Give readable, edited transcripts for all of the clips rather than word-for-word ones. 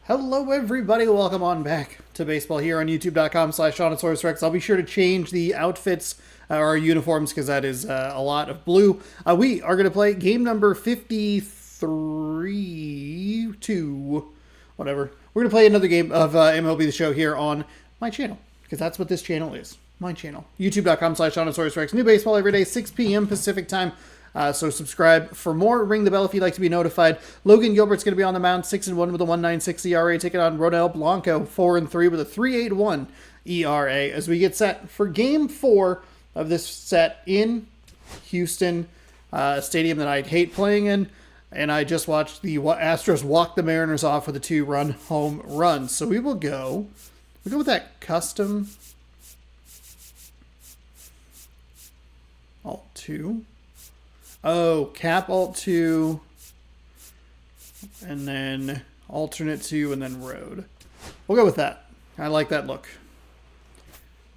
Hello everybody, welcome on back to baseball here on youtube.com/SeanSourceRex. I'll be sure to change the outfits or uniforms because that is a lot of blue. We are going to play game number 53, 2, whatever. We're going to play another game of MLB The Show here on my channel because that's what this channel is, my channel. youtube.com/SeanSourceRex. New baseball every day, 6 p.m. Pacific time. So subscribe for more. Ring the bell if you'd like to be notified. Logan Gilbert's going to be on the mound, 6-1 with a 1.96 ERA. Taking on Ronel Blanco, 4-3 with a 3.81 ERA. As we get set for Game 4 of this set in Houston, a stadium that I hate playing in, and I just watched the Astros walk the Mariners off with a 2-run home run. So we will go. We go with that custom Alt 2. Oh, cap alt 2, and then alternate 2, and then road. We'll go with that. I like that look.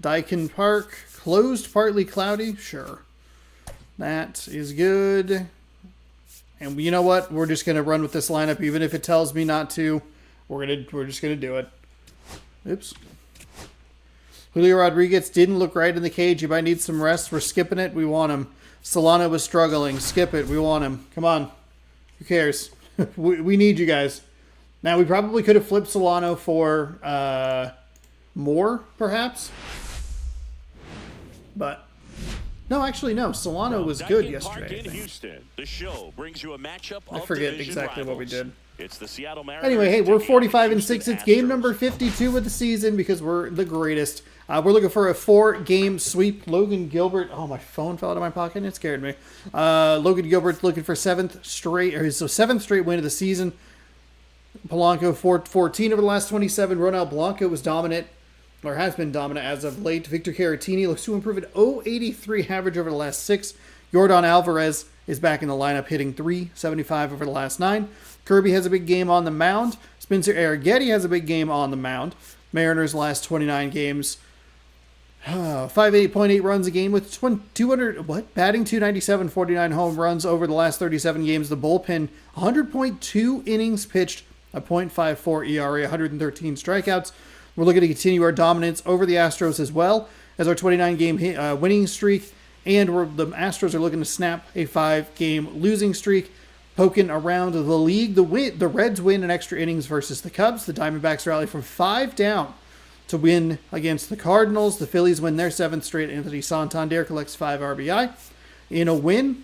Daikin Park, closed, partly cloudy. Sure. That is good. And you know what? We're just going to run with this lineup, even if it tells me not to. We're just going to do it. Oops. Julio Rodriguez didn't look right in the cage. He might need some rest. We're skipping it. We want him. Solano was struggling. Skip it. We want him. Come on. Who cares? we need you guys. Now, we probably could have flipped Solano for more, perhaps. But, no, actually, no. Solano was good yesterday. I forget exactly what we did. It's the Seattle Mariners. Anyway, hey, we're 45-6. It's game number 52 of the season because we're the greatest. We're looking for a 4-game sweep. Logan Gilbert. Oh, my phone fell out of my pocket and it scared me. Logan Gilbert's looking for seventh straight win of the season. Polanco 14 over the last 27. Ronel Blanco was dominant, or has been dominant as of late. Victor Caratini looks to improve at 0.83 average over the last 6. Yordan Alvarez is back in the lineup, hitting .375 over the last 9. Kirby has a big game on the mound. Spencer Arrighetti has a big game on the mound. Mariners last 29 games, 5.8 runs a game with 200 batting .297, 49 home runs over the last 37 games. The bullpen 100.2 innings pitched, a .54 ERA, 113 strikeouts. We're looking to continue our dominance over the Astros as well as our 29-game winning streak, and the Astros are looking to snap a 5-game losing streak. Poking around the league, the Reds win in extra innings versus the Cubs. The Diamondbacks rally from 5 down to win against the Cardinals. The Phillies win their 7th straight. Anthony Santander collects 5 RBI. In a win,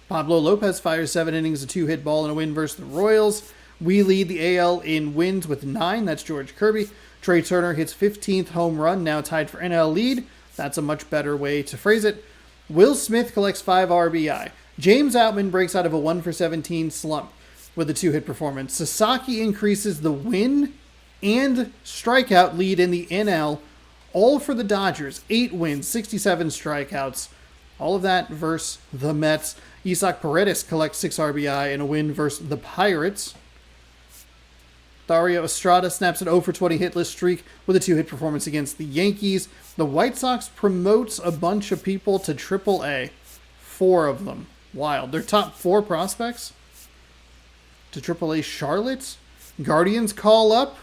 Pablo Lopez fires 7 innings, a 2-hit ball in a win versus the Royals. We lead the AL in wins with 9. That's George Kirby. Trey Turner hits 15th home run, now tied for NL lead. That's a much better way to phrase it. Will Smith collects 5 RBI. James Outman breaks out of a 1-for-17 slump with a 2-hit performance. Sasaki increases the win and strikeout lead in the NL, all for the Dodgers. 8 wins, 67 strikeouts. All of that versus the Mets. Isaac Paredes collects 6 RBI in a win versus the Pirates. Dario Estrada snaps an 0-for-20 hitless streak with a 2-hit performance against the Yankees. The White Sox promotes a bunch of people to AAA. 4 of them. Wild. Their top 4 prospects to AAA Charlotte. Guardians call up.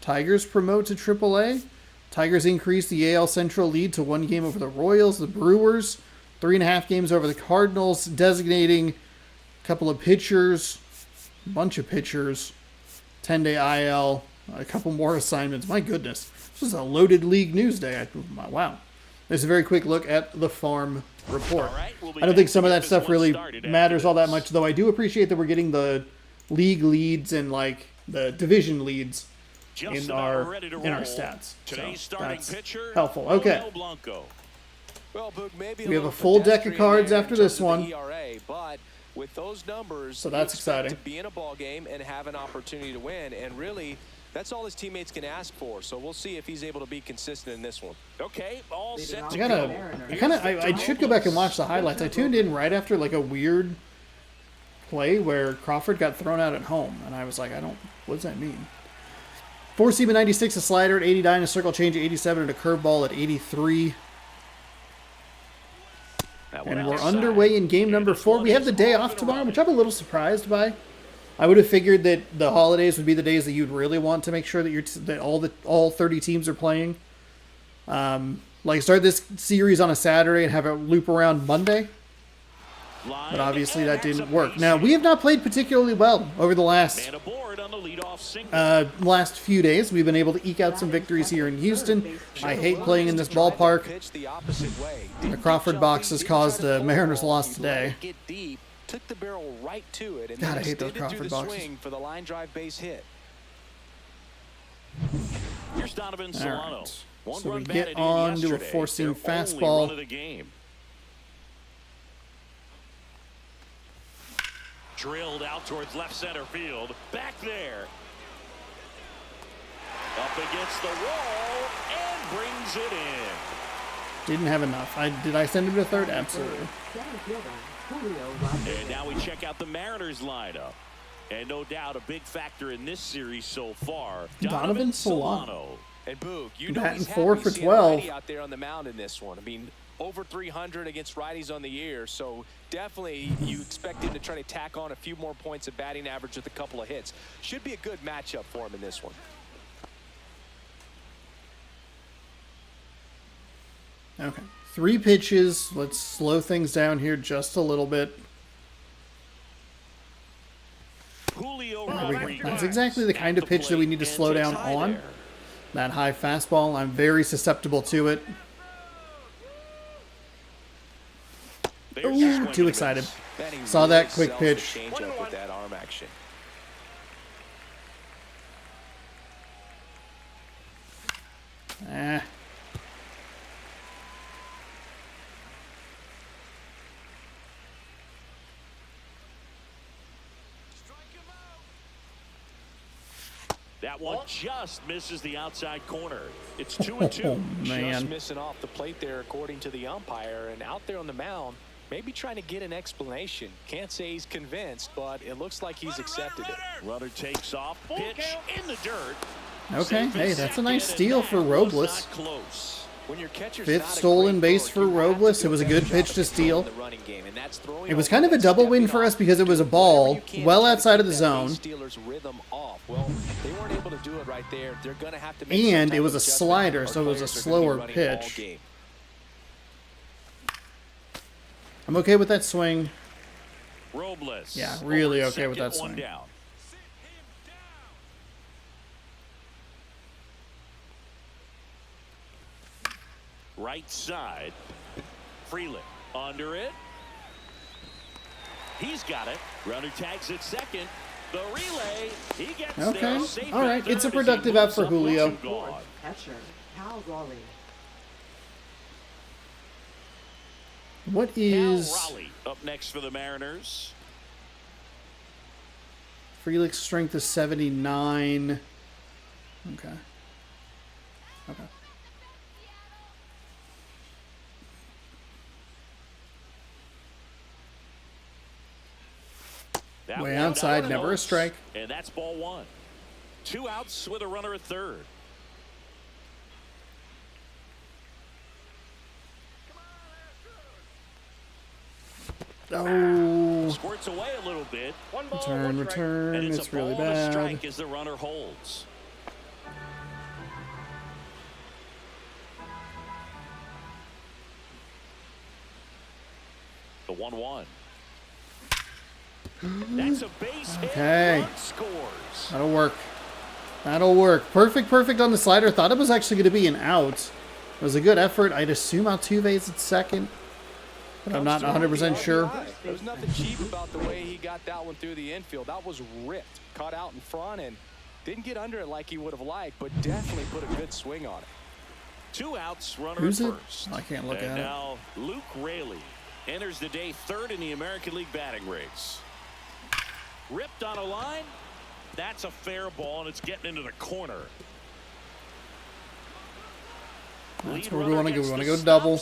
Tigers promote to AAA. Tigers increase the AL Central lead to 1 game over the Royals. The Brewers, 3.5 games over the Cardinals, designating a couple of pitchers, a bunch of pitchers, 10-day IL, a couple more assignments. My goodness. This is a loaded league news day. Wow. There's a very quick look at the farm report. I don't think some of that stuff really matters all that much, though I do appreciate that we're getting the league leads and like the division leads in our stats. So that's helpful. Okay. We have a full deck of cards after this one. With those numbers, so that's exciting. To be in a ball game and have an opportunity to win, and really, that's all his teammates can ask for. So we'll see if he's able to be consistent in this one. Okay, all set to go. I should go back and watch the highlights. I tuned in right after like a weird play where Crawford got thrown out at home, and I was like, what does that mean? 4-seam at 96, a slider at 89, a circle change at 87, and a curveball at 83. And we're underway in game number 4. We have the day off tomorrow, which I'm a little surprised by. I would have figured that the holidays would be the days that you'd really want to make sure that that all 30 teams are playing. Like start this series on a Saturday and have it loop around Monday. But obviously that didn't work. Now, we have not played particularly well over the last few days. We've been able to eke out some victories here in Houston. I hate playing in this ballpark. The Crawford box has caused the Mariners' loss today. Took the barrel right to it, and God, I hate those Crawford boxes. For the line drive base hit. Here's Donovan Solano. Right. So we get on to a four-seam fastball. Drilled out towards left center field. Back there. Up against the wall and brings it in. Didn't have enough. Did I send him to third? Absolutely. And now we check out the Mariners lineup. And no doubt a big factor in this series so far. Donovan Solano. And Boog, you know batting he's 4 for 12 out there on the mound in this one. I mean, over 300 against righties on the year, so definitely you expect him to try to tack on a few more points of batting average with a couple of hits. Should be a good matchup for him in this one. Okay, 3 pitches. Let's slow things down here just a little bit. That's exactly the kind of pitch that we need to slow down on. That high fastball, I'm very susceptible to it. Ooh, too excited. Saw that quick pitch. With that arm action. That one just misses the outside corner. It's 2-2. Oh, man. Just missing off the plate there, according to the umpire. And out there on the mound, maybe trying to get an explanation. Can't say he's convinced, but it looks like he's accepted it. Runner takes off. Pitch in the dirt. Okay, hey, that's a nice steal for Robles. Close. When your catcher's 5th not a stolen great base for thrower, you have Robles. to It was a do good better pitch job to of steal. the running game, and that's throwing It was a kind of a ball, double win stepping for us off. because it was a Do ball whatever you can well to outside of keep the that zone. Steelers' rhythm off. Well, they weren't able to do it right there. They're going to have to make And some it was type a of adjustment. slider, Our so it was a players are gonna be slower running all pitch. game. I'm okay with that swing. Robles. Yeah, really over okay with that second, one swing. down. Right side. Freeland under it. He's got it. Runner tags at second. The relay. He gets Okay. there safe All at right. third It's a as he productive moves out for up with Julio. 2 gone. Catcher, Cal Raleigh. What Cal is Raleigh up next for the Mariners. Frelick's strength is 79. Okay. Okay. That Way one outside, out never a goes. strike. And that's ball 1. 2 outs with a runner at third. Oh. Squirts away a little bit. Return. And it's It's a really ball and a bad. strike as the runner holds. The 1-1. That's a base hit. Okay. Run scores. That'll work. That'll work. Perfect on the slider. Thought it was actually going to be an out. It was a good effort. I'd assume Altuve's at second, but I'm not 100% sure. There's nothing cheap about the way he got that one through the infield. That was ripped, caught out in front, and didn't get under it like he would have liked, but definitely put a good swing on it. 2 outs, runner Who's at it? first. I can't look and at it. now Luke Raley enters the day 3rd in the American League batting race. Ripped on a line. That's a fair ball, and it's getting into the corner. That's where we want to go. We want to go double.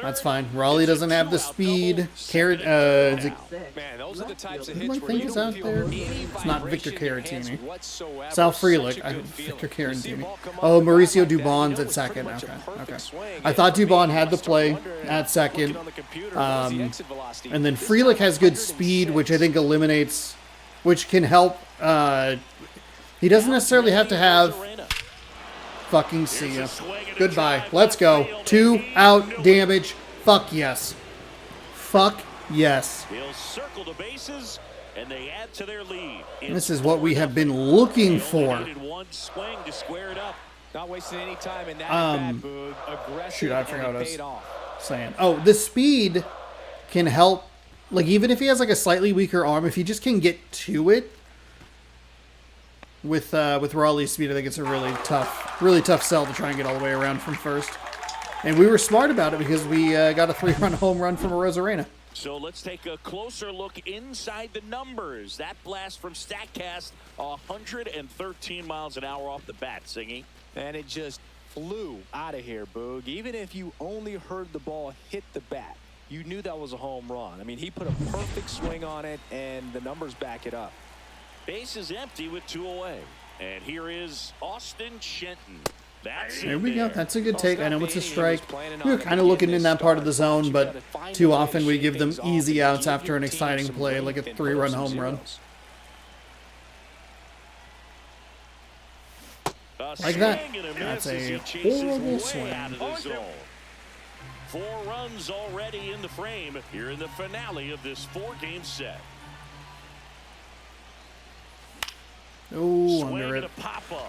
That's fine. Raleigh doesn't have the speed. Is it, Man, those are the types of who do hits I where think you is don't out feel there? any It's not Victor vibration in your hands Caratini. whatsoever. Sal Such a Frelick. good feeling. Victor You see a Caratini. ball come up Oh, the bat Mauricio like that, you Dubon's know at it's pretty second. much a Okay. perfect Okay. swing. I thought And for Dubon me, had the I start play wondering, at second. looking on the computer, what was the exit velocity? And then This Frelick time has good 106. speed, which I think eliminates which can help. He doesn't necessarily have to have. Fucking see ya. Goodbye. Let's go. 2 out damage. Fuck yes. Fuck yes. They'll circle the bases, and they add to their lead. This is what we have been looking for. One swing to square it up. Not wasting any time in that bad Boog. Aggressive. Shoot, I forgot what I was paid off. saying. Oh, the speed can help. Like, even if he has like a slightly weaker arm, if he just can get to it with Raleigh's speed, I think it's a really tough sell to try and get all the way around from first. And we were smart about it because we got a 3-run home run from a Rosarena. So let's take a closer look inside the numbers. That blast from StatCast, 113 miles an hour off the bat, Singy. And it just flew out of here, Boog. Even if you only heard the ball hit the bat, you knew that was a home run. I mean, he put a perfect swing on it, and the numbers back it up. Base is empty with 2 away. And here is Austin Shenton. There we go. That's a good take. I know it's a strike. We were kind of looking in that part of the zone, but too often we give them easy outs after an exciting play, like a 3-run home run. Like that. That's a horrible swing. 4 runs already in the frame here in the finale of this 4-game set. Oh, under it.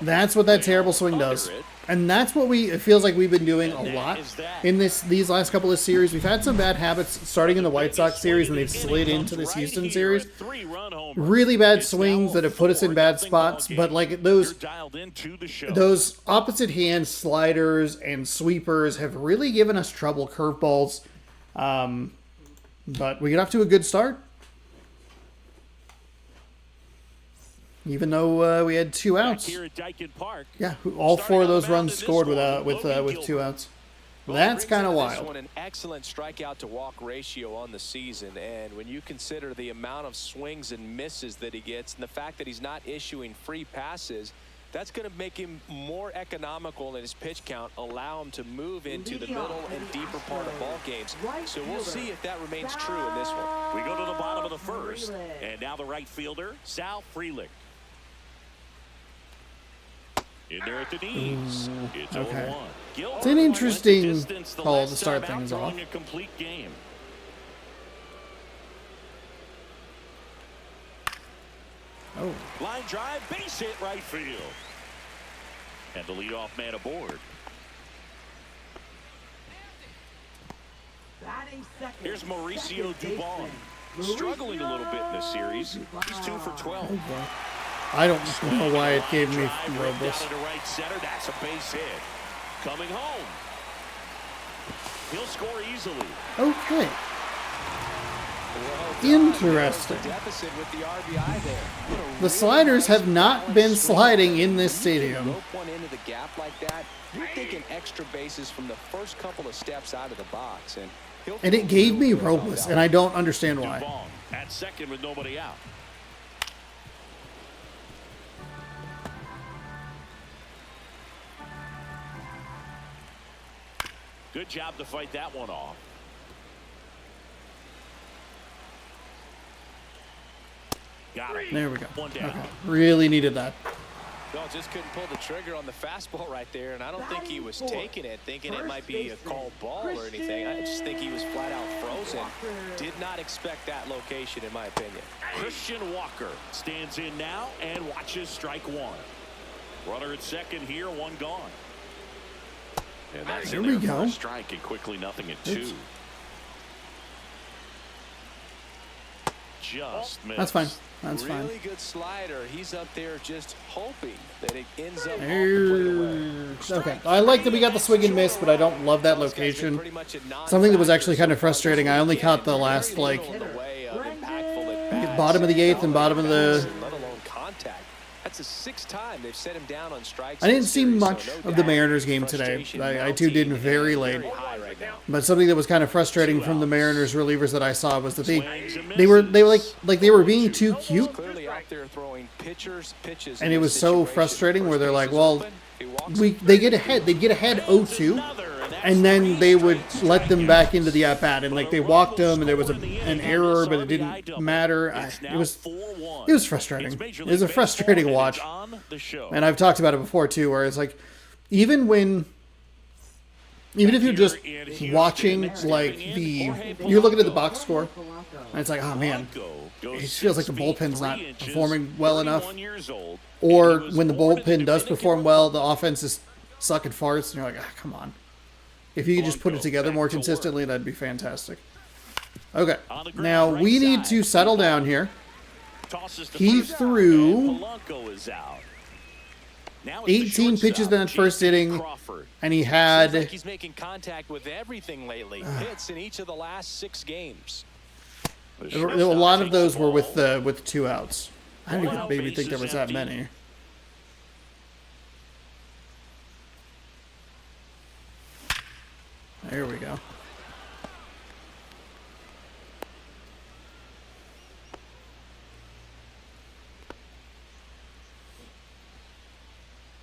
That's what that terrible swing does. And that's what it feels like we've been doing a lot in these last couple of series. We've had some bad habits starting in the White Sox series when they've slid into this Houston series. Really bad swings that have put us in bad spots, but like those opposite hand sliders and sweepers have really given us trouble. Curveballs. But we get off to a good start. Even though we had 2 outs. Yeah, all 4 of those runs scored with 2 outs. That's kind of wild. An excellent strikeout to walk ratio on the season, and when you consider the amount of swings and misses that he gets and the fact that he's not issuing free passes, that's going to make him more economical in his pitch count, allow him to move into the middle and deeper part of ball games. So we'll see if that remains true in this one. We go to the bottom of the first, and now the right fielder, Sal Frelick. In there at the knees. It's okay. 0-1. It's an interesting call to start things off. A complete game. Oh. Line drive, base hit right field. And the leadoff man aboard. Here's Mauricio Dubon. Struggling a little bit in this series. He's 2 for 12. Okay. I don't know why it gave me Robles. Right center, that's a base hit. Coming home. He'll score easily. Okay. Interesting. The sliders have not been sliding in this stadium. One into the gap like that, you're thinking extra bases from the first couple of steps out of the box, and it gave me Robles, and I don't understand why. Dubon at second with nobody out. Good job to fight that one off. Got it. There we go. One down. Okay. Really needed that. No, just couldn't pull the trigger on the fastball right there, and I don't think he was taking it, thinking it might be a called ball or anything. I just think he was flat out frozen. Did not expect that location, in my opinion. Christian Walker stands in now and watches strike 1. Runner at second here, 1 gone. And that's there in we there go. For a strike and quickly nothing at 2. Just missed. That's fine. That's fine. Really good slider. He's up there just hoping that it ends up okay. I like that we got the swing and miss, but I don't love that location. Something that was actually kind of frustrating. I only caught the last, like, bottom of the 8th and bottom of the... That's the 6th time they've set him down on strikes. I didn't see much of the Mariners game today. I tuned in very late. But something that was kind of frustrating from the Mariners relievers that I saw was that they were being too cute. And it was so frustrating where they're like, well, they get ahead. They'd get ahead 0-2. and then they would let them back into the at-bat, and like they walked them, and there was an error, but it didn't matter. It was frustrating. It was a frustrating watch, and I've talked about it before too, where it's like, even if you're just watching, like you're looking at the box score, and it's like, oh man, it feels like the bullpen's not performing well enough. Or when the bullpen does perform well, the offense is sucking farts, and you're like, come on. If you could just put it together more consistently, that'd be fantastic. Okay, now we need to settle down here. He threw 18 pitches in that first inning, and he had... Like he's making contact with everything lately. Hits in each of the last 6 games. A lot of those were with 2 outs. I don't even maybe think there was that many. There we go.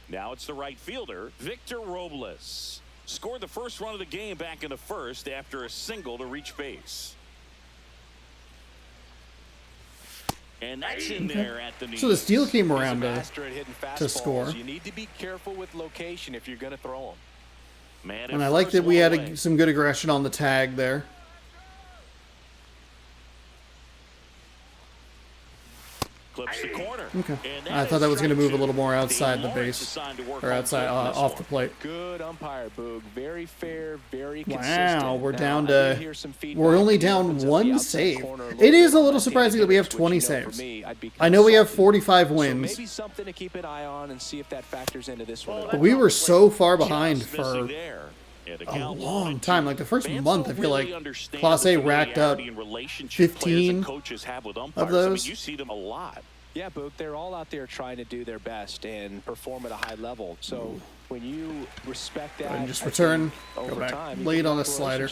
Now it's the right fielder, Victor Robles. Scored the first run of the game back in the first after a single to reach base. And that's in there at the knees. So the steal came around to score. You need to be careful with location if you're going to throw them. And I like that we had some good aggression on the tag there. Clips the corner. Okay. I thought that was going to move a little more outside the base, or outside off the plate. Good umpire, Boog. Very fair, very consistent. Wow, we're only down 1 save. It is a little surprising that we have 20 saves. I know we have 45 wins. Maybe something to keep an eye on and see if that factors into this one. But we were so far behind for a long time. Like the first month, I feel like Class A racked up 15 of those. You see them a lot. Yeah, but they're all out there trying to do their best and perform at a high level. So when you respect that, and just return, go back, late on a slider.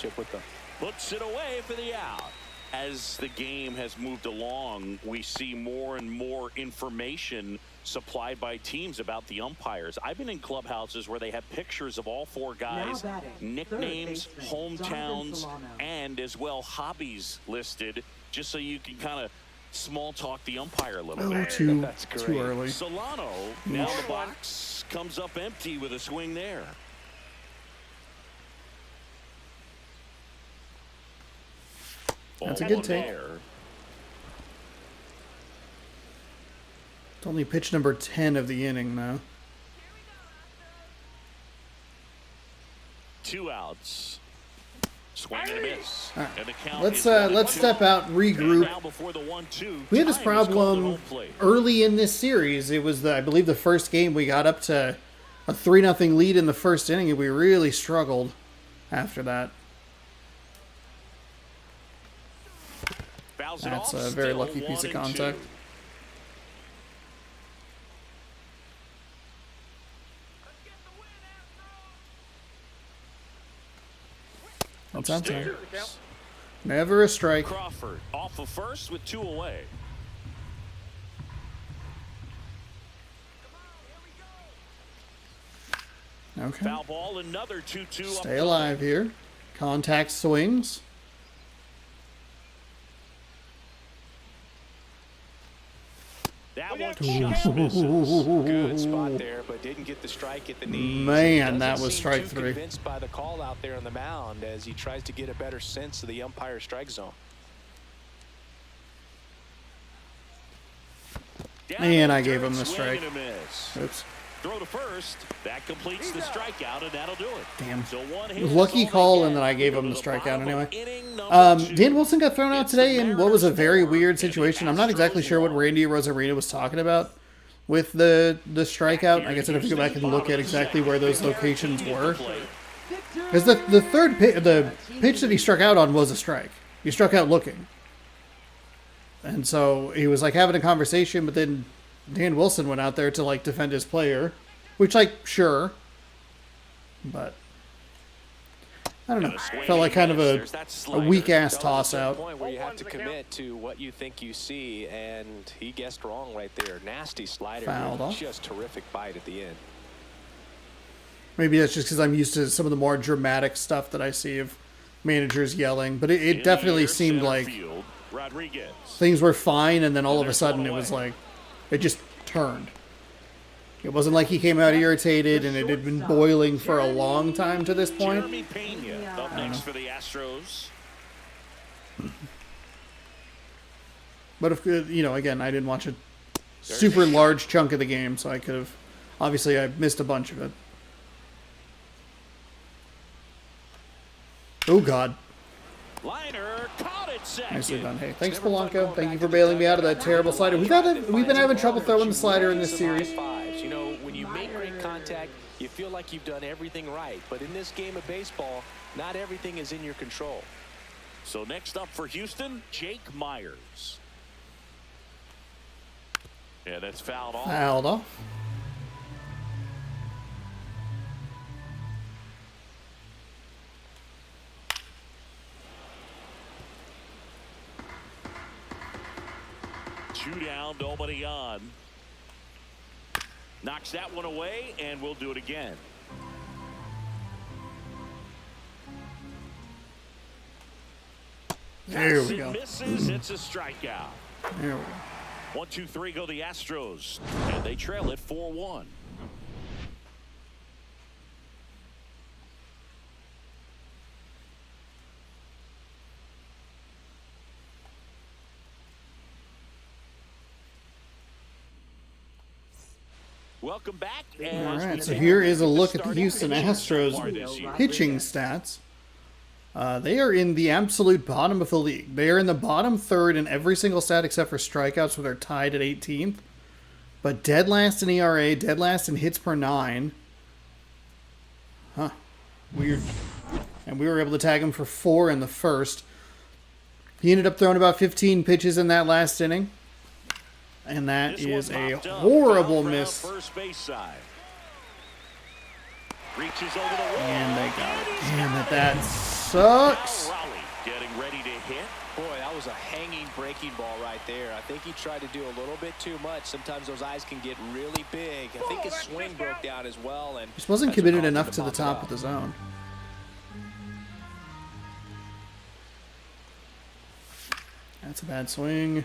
Puts it away for the out. As the game has moved along, we see more and more information supplied by teams about the umpires. I've been in clubhouses where they have pictures of all 4 guys, nicknames, hometowns, and as well hobbies listed, just so you can kind of small talk the umpire a little bit. Too early. Solano now in the box, comes up empty with a swing there. That's a good take. It's only pitch number 10 of the inning now. 2 outs. Swing and a miss. Right. And the count let's step out, regroup. We had this problem early in this series. It was I believe the first game we got up to a 3-0 lead in the first inning, and we really struggled after that. That's a very lucky piece of contact. That's outside. Never a strike. Crawford off of first with 2 away. Okay. Foul ball, another 2-2. Stay alive here. Contact swings. That one just misses. Good spot there, but didn't get the strike at the knees. Man, that was strike 3. Convinced by the call out there on the mound as he tries to get a better sense of the umpire strike zone. And I gave him the strike. Oops. Throw to first. That completes the strikeout, and that'll do it. Damn. So lucky call, and then I gave him the strikeout anyway. Dan Wilson got thrown out today in what was a very weird situation. I'm not exactly sure what Randy Rosarina was talking about with the strikeout. I guess I'd have to go back and look at exactly where those locations were. Because the pitch that he struck out on was a strike. He struck out looking. And so he was like having a conversation, but then Dan Wilson went out there to like defend his player, which like sure, but I don't know. Felt like kind of a weak ass toss out. Point where you have to commit to what you think you see, and he guessed wrong right there. Nasty slider, Fouled off. Just terrific bite at the end. Maybe that's just because I'm used to some of the more dramatic stuff that I see of managers yelling. But it In definitely the air, seemed center like field, Rodriguez. things were fine, and then all of a there's sudden one it was away. like, it just turned. It wasn't like he came out irritated and it had been boiling for a long time to this point. Jeremy Pena up next for the Astros. But if again, I didn't watch a super large chunk of the game, so I could have. Obviously, I missed a bunch of it. Oh God! Liner caught it second. Nicely done. Hey, thanks, Polanco. Thank you for bailing me out of that terrible slider. We've been having trouble throwing the slider in this series. You know, when you make great contact, you feel like you've done everything right. But in this game of baseball, not everything is in your control. So next up for Houston, Jake Myers. Yeah, that's fouled off. Fouled off. Two down, nobody on. Knocks that one away, and we'll do it again. There we It go. misses. It's a strikeout. There we go. 1, 2, 3 go the Astros, and they trail it 4-1. Welcome back. All right, so here is a look at the Houston Astros pitching stats. They are in the absolute bottom of the league. They are in the bottom third in every single stat except for strikeouts, where they're tied at 18th. But dead last in ERA, dead last in hits per 9. Huh. Weird. And we were able to tag him for 4 in the first. He ended up throwing about 15 pitches in that last inning. And that This is one a popped up. horrible Foul miss. First base side. Reaches over the wall. And they got it. Damn it, that sucks. Now Raleigh getting ready to hit. Boy, that was a hanging breaking ball right there. I think he tried to do a little bit too much. Sometimes those eyes can get really big. I think his swing broke down as well. And Just wasn't that's what committed caused him enough to the pop it top off. of the zone. That's a bad swing.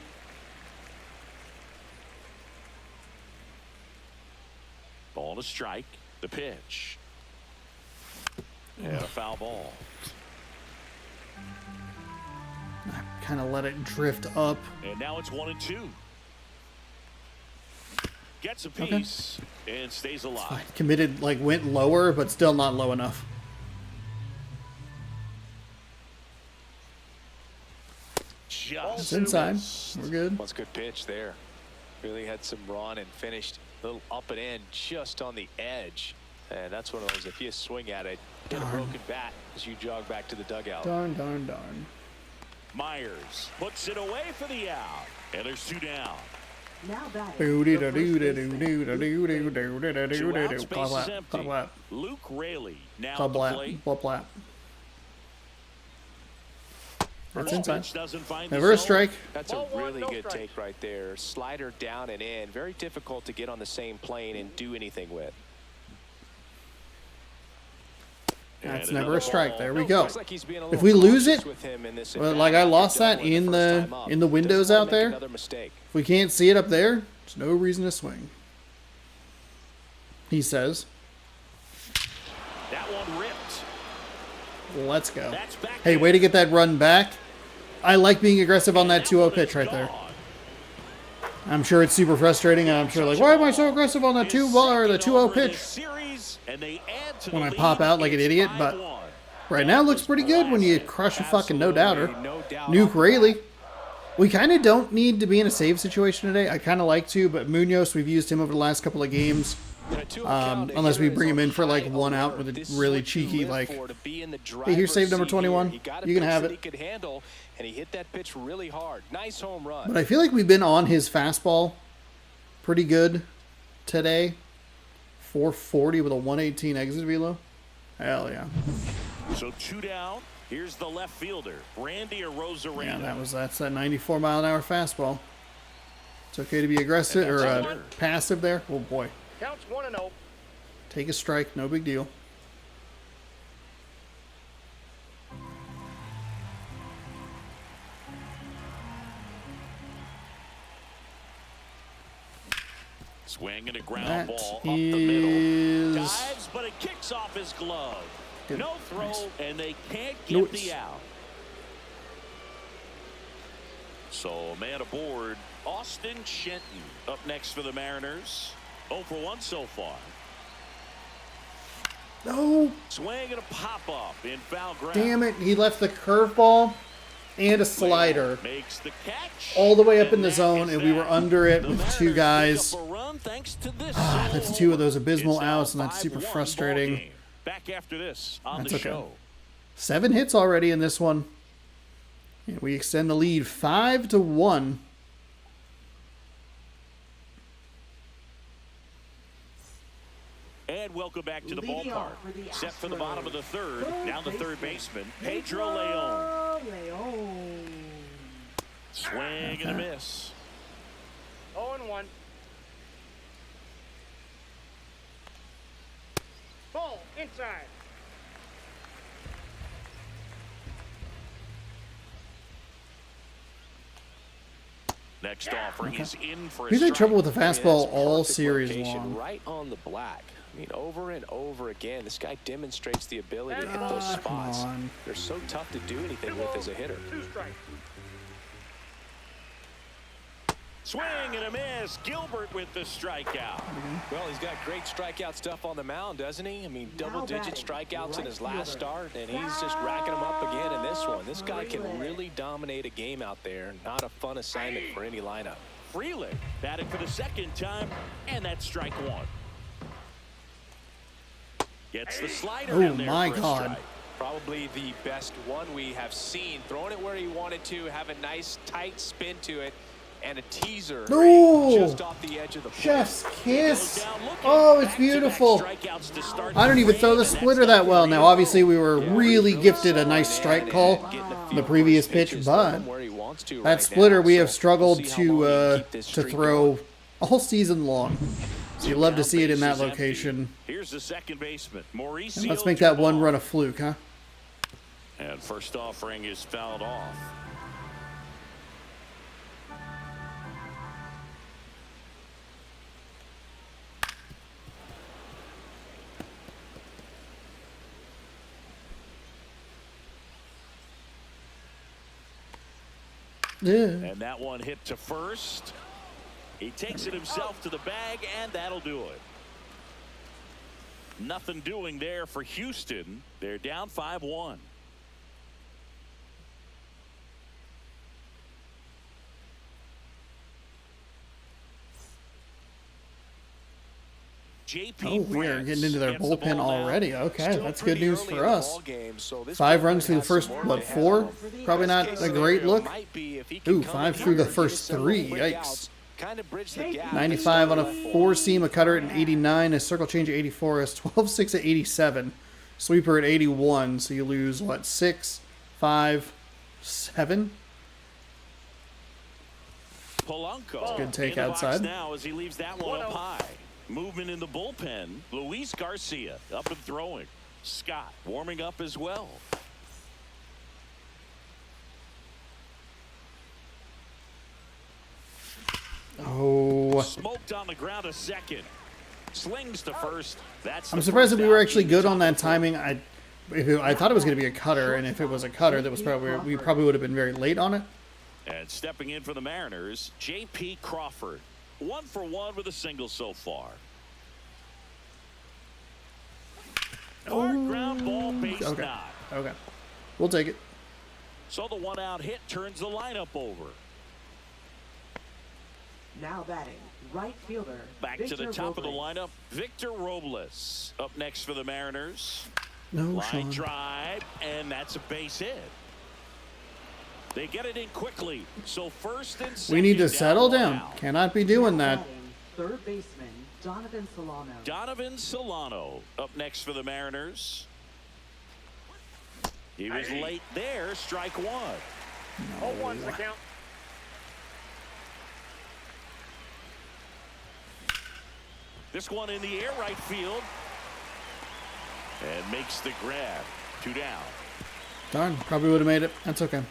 Ball to strike. The pitch. And a foul ball. Kind of let it drift up. And now it's 1-2. Gets a piece and stays alive. Committed, like, went lower, but still not low enough. Just It's inside. missed. We're good. That's a good pitch there. Really had some run and finished a little up and in just on the edge. And that's one of those, if you swing at it, hit a broken bat as you jog back to the dugout. Darn, darn, darn. Myers puts it away for the out. And there's 2 down. Now batting. Two Two outs, Clap, base is clap, empty. clap, clap. Luke Raley now Clap, at the clap, plate. clap, clap. That's First inside. pitch doesn't find the Never a zone. strike. That's a really good take right there. Slider down and in. Very difficult to get on the same plane and do anything with. That's And never another a strike. ball. There we go. Looks like he's being a If little we lose cautious it, with him in this well, at-bat. like I lost Done that with in first time up. the windows Doesn't wanna out make there. another mistake. If we can't see it up there, there's no reason to swing. He says. That one ripped. Let's go. That's back Hey, way to get that run back. I like being aggressive on that 2-0 pitch right there. I'm sure it's super frustrating. I'm sure, like, why am I so aggressive on that 2-0 pitch? When I pop out like an idiot, but right now it looks pretty good when you crush a fucking no-doubter. Nuke Raley. We kind of don't need to be in a save situation today. I kind of like to, but Munoz, we've used him over the last couple of games. Unless we bring him in for like 1 out with a really cheeky, like, hey, here's save number 21. You can have it. He could handle, and he hit that pitch really hard. Nice home run. But I feel like we've been on his fastball pretty good today. 440 with a 118 exit velo. Hell yeah. So 2 down. Here's the left fielder, Randy Arozarena. Yeah, that's that 94 mile an hour fastball. It's okay to be aggressive or passive there. Oh boy. Counts 1-0. Take a strike, no big deal. Swing and a ground That ball up the middle. is Dives, but it kicks off his glove. good. No throw, Nice. and they can't get Nice. the out. So, man aboard, Austin Shenton up next for the Mariners. 0 for 1 so far. No, Swing and a pop-up in foul ground. damn it. He left the curveball and a slider Makes the catch. all the way up in the that zone, is and we were that. under it The with Mariners two pick guys. up a run thanks to this That's solo two of homer. those abysmal It's now outs, and that's super 5-1 frustrating. ball game. Back after this on That's the okay. show. 7 hits already in this one. And we extend the lead 5-1. And welcome back to the Leading ballpark. off for the Set for the bottom of the third. Third Now the third baseman, baseman, Pedro Leon. Leon. Swing and a miss. 0-1. Ball inside. Next offering is in for a He's had strike. trouble with the I mean, fastball that's all perfect series location, long. right on the black. I mean, over and over again, this guy demonstrates the ability to hit those Come spots. on. They're so tough to do anything with as a hitter. 2 strikes. Swing and a miss. Gilbert with the strikeout. Well, he's got great strikeout stuff on the mound, doesn't he? I mean, double-digit strikeouts in his last start, and he's just racking them up again in this one. This guy can really dominate a game out there. Not a fun assignment for any lineup. Freeland batting for the second time, and that's strike 1. Gets the slider Oh, in there my for a God. strike. Probably the best one we have seen. Throwing it where he wanted to, have a nice tight spin to it, and a teaser No! just off the edge of the plate. Chef's kiss. Goes down looking. Oh, it's Back-to-back beautiful. strikeouts to start I don't the even throw frame, the and that's splitter that not well. for Now, real. obviously, we were really gifted a nice strike call Getting a on feel the for previous his pitch, pitches, but throwing where he wants to that right splitter now. we have So struggled we'll see how long he can keep this to streak throw going. all season long. So you love to see it in that Base is empty. location. Here's the second baseman, Mauricio. And let's make that one Jamal. run a fluke, huh? And first offering is fouled off. Yeah. And that one hit to first. He takes it himself to the bag, and that'll do it. Nothing doing there for Houston. They're down 5-1. JP Oh, we are France getting into their gets the bullpen ball now. already. Okay, Still that's good pretty news early for in the us. ball game, so this 5 bullpen runs through the has first, some work what, ahead of 4? them. Probably not Best a case great scenario look. might be if he can Ooh, come 5 in through the here and first get several 3. quick Yikes. outs, kind of bridge the gap. 95 on a 4-seam, a cutter at an 89, a circle change at 84, a 12-6 at 87, sweeper at 81. So you lose, what, 6, 5, 7? Polanco. Good take in the box outside. now as he leaves that one up high. Movement in the bullpen. Luis Garcia up and throwing. Scott warming up as well. Oh, Smoked on the ground a second. Slings to first. That's I'm the surprised first that we were out actually in the good top on of that the third. timing. I thought it was going to be a cutter, and if it was a cutter, that was probably we probably would have been very late on it. And stepping in for the Mariners, J.P. Crawford. 1 for 1 with a single so far. Hard ground ball, base Okay. knock. Okay, we'll take it. So the one out hit turns the lineup over. Now batting, right fielder. Back to the Victor top of the Robles. lineup, Victor Robles up next for the Mariners. No, Line Sean. drive, and that's a base hit. They get it in quickly. So first and second. We need to down, settle one down. out. Cannot be doing Now that. batting, third baseman Donovan Solano. Donovan Solano up next for the Mariners. He was late there. Strike 1. 0-1's the count. This one in the air, right field. And makes the grab. 2 down. Darn, probably would have made it. That's okay.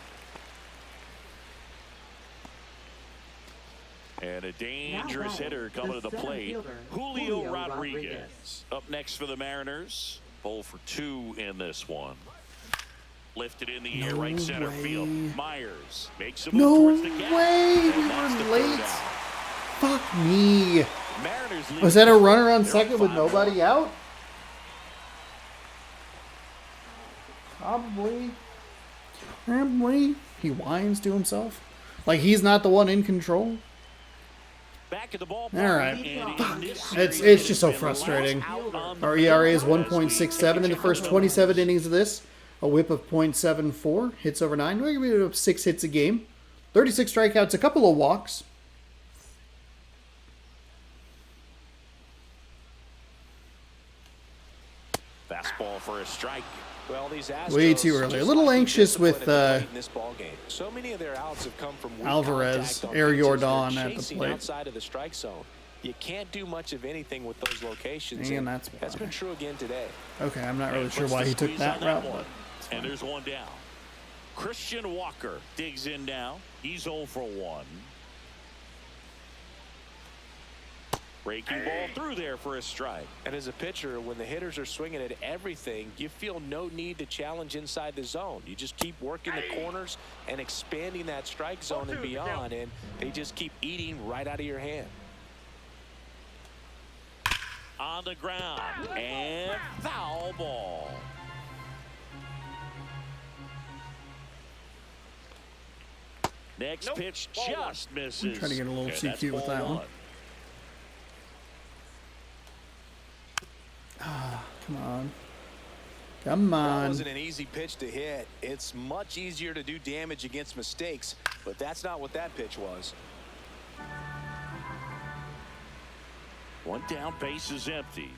And a dangerous batting, hitter coming to the center plate. fielder, Julio Julio Rodriguez. Rodriguez. Up next for the Mariners. 0 for 2 in this one. Lifted in the air, right center field. Myers makes a move No towards the gap. way! And that's the We're third late. out. Fuck me. Mariners lead. Was that a runner on They're second with 5-0. nobody out? Probably. He whines to himself. Like he's not the one in control. Back at the ballpark. All right. And in this It's series, just so been frustrating. lost out on the Our ERA is field as we 1.67 in the first 27 innings of this. A whip of .74. Hits over 9. We're going to be up 6 hits a game. 36 strikeouts, a couple of walks. Fastball for a strike. Well, these Astros Way too early. A just little lack anxious discipline with, at the plate in this ball game. So many of their outs have come from weak Alvarez, contact on Air pitches Jordan they're at the chasing plate. outside of the strike zone. You can't do much of anything with those locations. And that's that's why. been true again today. Okay, I'm not really And sure puts why the he took squeeze that on route. one. But And there's one down. Christian Walker digs in now. He's 0 for 1. Breaking ball through there for a strike. And as a pitcher, when the hitters are swinging at everything, you feel no need to challenge inside the zone. You just keep working the corners and expanding that strike zone and beyond, and they just keep eating right out of your hand. On the ground. And foul ball. Next Nope. pitch Ball one. just misses. Trying to get a little And CQ that's with ball that one. 1. come on. Come That on. wasn't an easy pitch to hit. It's much easier to do damage against mistakes, but that's not what that pitch was. One down, base is empty.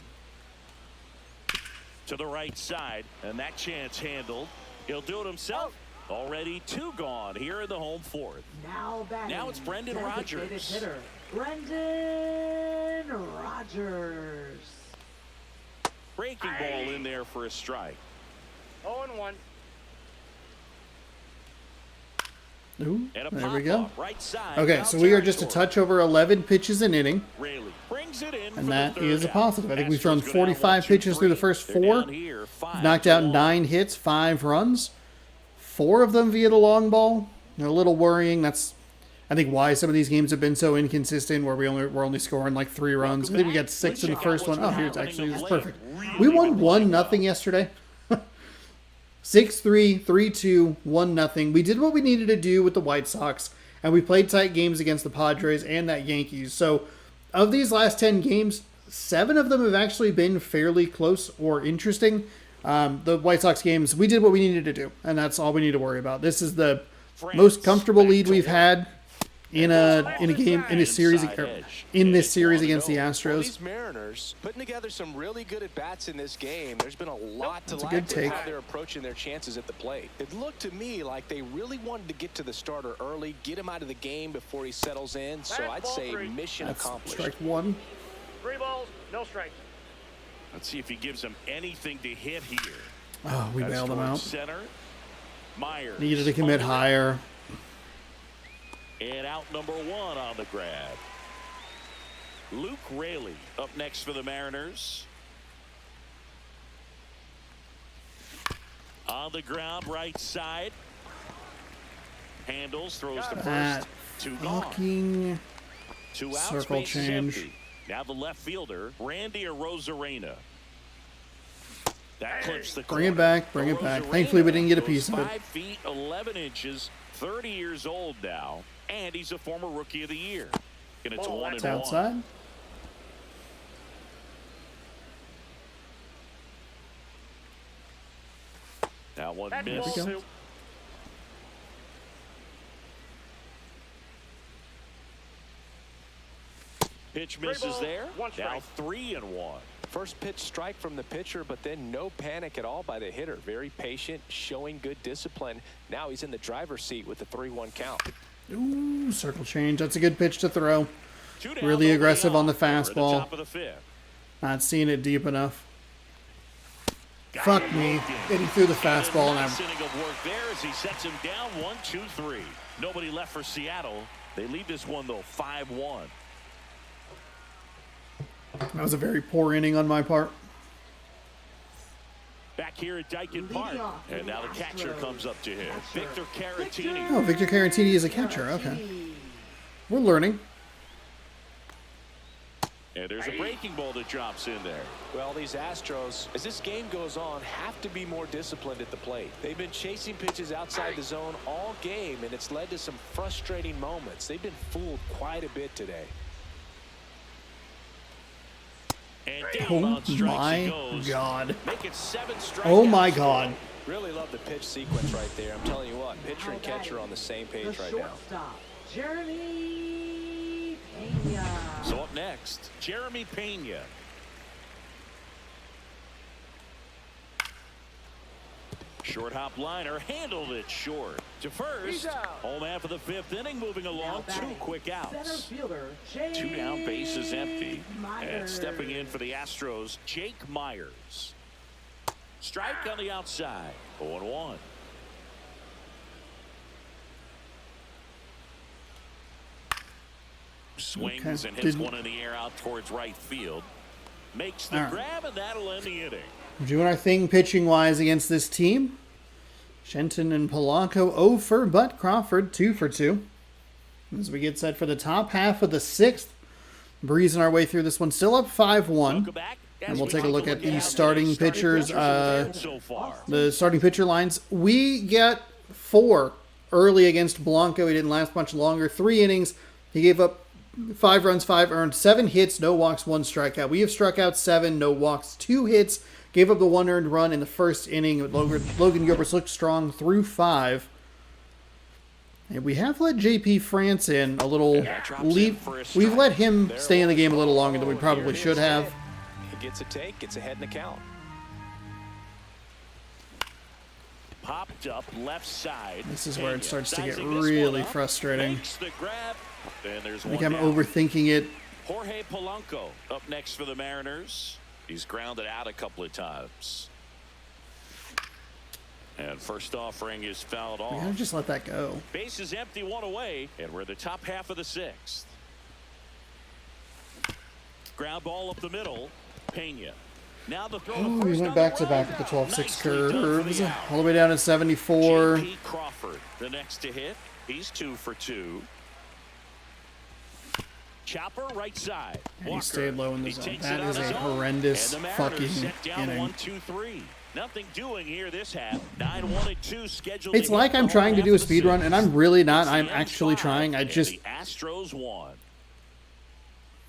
To the right side, and that chance handled. He'll do it himself. Already 2 gone here in the home 4th. Now batting. Now it's Brendan designated Rodgers. hitter, Brendan Rodgers. Breaking ball in there for a strike. 0-1. Ooh, And a there we go. pop-up right side. Okay, foul so we are just a territory. touch over 11 pitches an inning, Raley brings it in and for that the third is a out. positive. I think we've Astros thrown go down 45 1, 2, pitches through the 3. first They're 4. down here, 5 Knocked out to 9 hits, 5 runs, 4 of them via the long ball. They're a little worrying. That's, I think, why some of these games have been so inconsistent, where we're only scoring like 3 runs. I think we got 6 in the first one. Oh, here's actually it's perfect. We won 1-0 yesterday. 6-3, 3-2, 1-0. We did what we needed to do with the White Sox, and we played tight games against the Padres and that Yankees. So, of these last 10 games, 7 of them have actually been fairly close or interesting. The White Sox games, we did what we needed to do, and that's all we need to worry about. This is the most comfortable lead we've had in a game in a series in this series against the Well, Astros. these Mariners putting together some really good at-bats in this game. There's been a lot to That's a like good with take. how they're approaching their chances at the plate. It looked to me like they really wanted to get to the starter early, get him out of the game before he settles in. So I'd Fastball say 3. mission That's accomplished. strike 1. 3 balls, no strikes. Let's see if he gives him anything to hit here. Oh, we That's bailed him towards out. Center. Myers Needed to commit under it. higher. And out number 1 on the grab. Luke Raley up next for the Mariners. On the ground, right side. Handles, throws to That first. 2 gone. fucking 2 outs, circle base is change. empty. Now the left fielder, Randy Arozarena. That clips the Bring it corner. back, bring it back. Thankfully, we didn't get a piece of it. 5 feet 11 inches, 30 years old now, and he's a former Rookie of the Year. And it's 1-1. It's outside. That one That's missed. ball go. 2. Pitch 3 misses balls, there. 1 Now strike. 3-1. First pitch strike from the pitcher, but then no panic at all by the hitter. Very patient, showing good discipline. Now he's in the driver's seat with the 3-1 count. Ooh, circle change. That's a good pitch to throw. 2 down, Really nobody aggressive on the out. We're at fastball. top of the 5th. Not seeing it deep enough. Got Fuck him me. locked in. Hitting through the And a fastball, and nice I'm inning of work there as he sets him down 1-2-3. Nobody left for Seattle. They lead this one, though, 5-1. That was a very poor inning on my part. Back here at Dyken Park. And now the catcher comes up to him. Victor Caratini. Oh, Victor Caratini is a catcher. Okay. We're learning. And there's a breaking ball that drops in there. Well, these Astros, as this game goes on, have to be more disciplined at the plate. They've been chasing pitches outside the zone all game, and it's led to some frustrating moments. They've been fooled quite a bit today. And Oh down on strikes my he goes. God. Make it 7 strikeouts. Oh my God. Really love the pitch sequence right there. I'm telling you what, pitcher and catcher on the same page right now. Shortstop, Jeremy Pena. So up next, Jeremy Pena. Short hop liner, handled it short. To first, home half of the 5th inning, moving along, 2 quick outs. Center fielder, 2 down, bases empty. And Myers. stepping in for the Astros, Jake Myers. Strike on the outside, 0-1. Swings and hits one in the air out towards right field. Makes the grab, and that'll end the inning. We're doing our thing pitching-wise against this team. Shenton and Polanco 0 for, but Crawford 2 for 2. As we get set for the top half of the 6th, breezing our way through this one, still up 5-1. And we'll take a look at the starting pitchers, the starting pitcher lines. We get 4 early against Polanco. He didn't last much longer. 3 innings. He gave up 5 runs, 5 earned, 7 hits, no walks, 1 strikeout. We have struck out 7, no walks, 2 hits. Gave up the 1 earned run in the first inning. Logan Gilbert's looked strong through 5. And we have let JP France in a little. We've let him stay in the game a little longer than we probably should have. He gets a take, gets ahead in the count. Popped up left side. This is where it starts to get really frustrating. I think I'm overthinking it. Jorge Polanco up next for the Mariners. He's grounded out a couple of times. And first offering is fouled off. We gotta just let that go. Base is empty, 1 away, and we're the top half of the 6th. Ground ball up the middle. Pena. Now the throw. Oh, we went back to back with the 12-6 curves. All the way down to 74. J.P. Crawford, the next to hit. He's 2 for 2. Chopper right side. And he stayed low in the zone. That is a horrendous fucking inning. 1-2-3. Nothing doing here this half. 9-1-2 scheduled. It's like I'm trying to do a speed run, and I'm really not. I'm actually trying. I just the Astros won.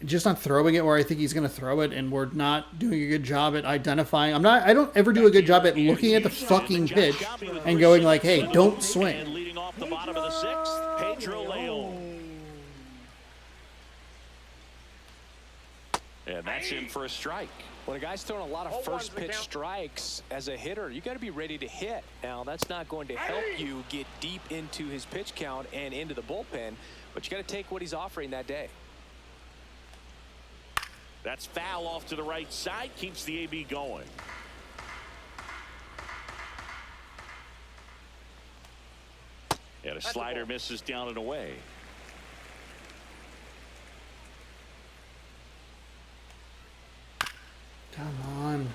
Just not throwing it where I think he's going to throw it, and we're not doing a good job at identifying. I don't ever do a good job at looking at the fucking pitch and going like, "Hey, don't swing." And leading off the bottom of the 6th, Pedro Leon. And that's in for a strike. When a guy's throwing a lot of first pitch strikes as a hitter, you got to be ready to hit. Now, that's not going to help you get deep into his pitch count and into the bullpen, but you got to take what he's offering that day. That's foul off to the right side, keeps the AB going. And a slider misses down and away. Come on.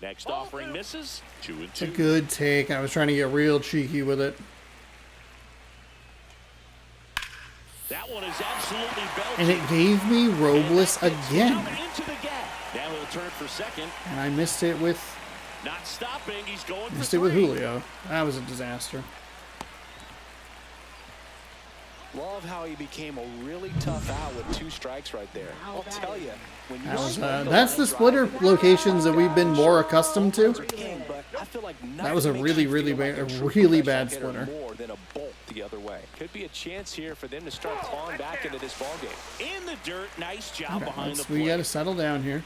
Next offering misses. 2-2. It's a good take. I was trying to get real cheeky with it. That one is absolutely belted. And it gave me Robles again. Into the gap. Now he'll turn for second. And I missed it with Not stopping. He's going for missed it 3. with Julio. That was a disaster. Love how he became a really tough out with 2 strikes right there. I'll tell you, when you That's the splitter locations that we've been more accustomed to. I feel like That was a really bad splitter. More than a bolt the other way. Could be a chance here for them to start clawing back into this ballgame. In the dirt. Nice job behind the We plate. got to settle down here.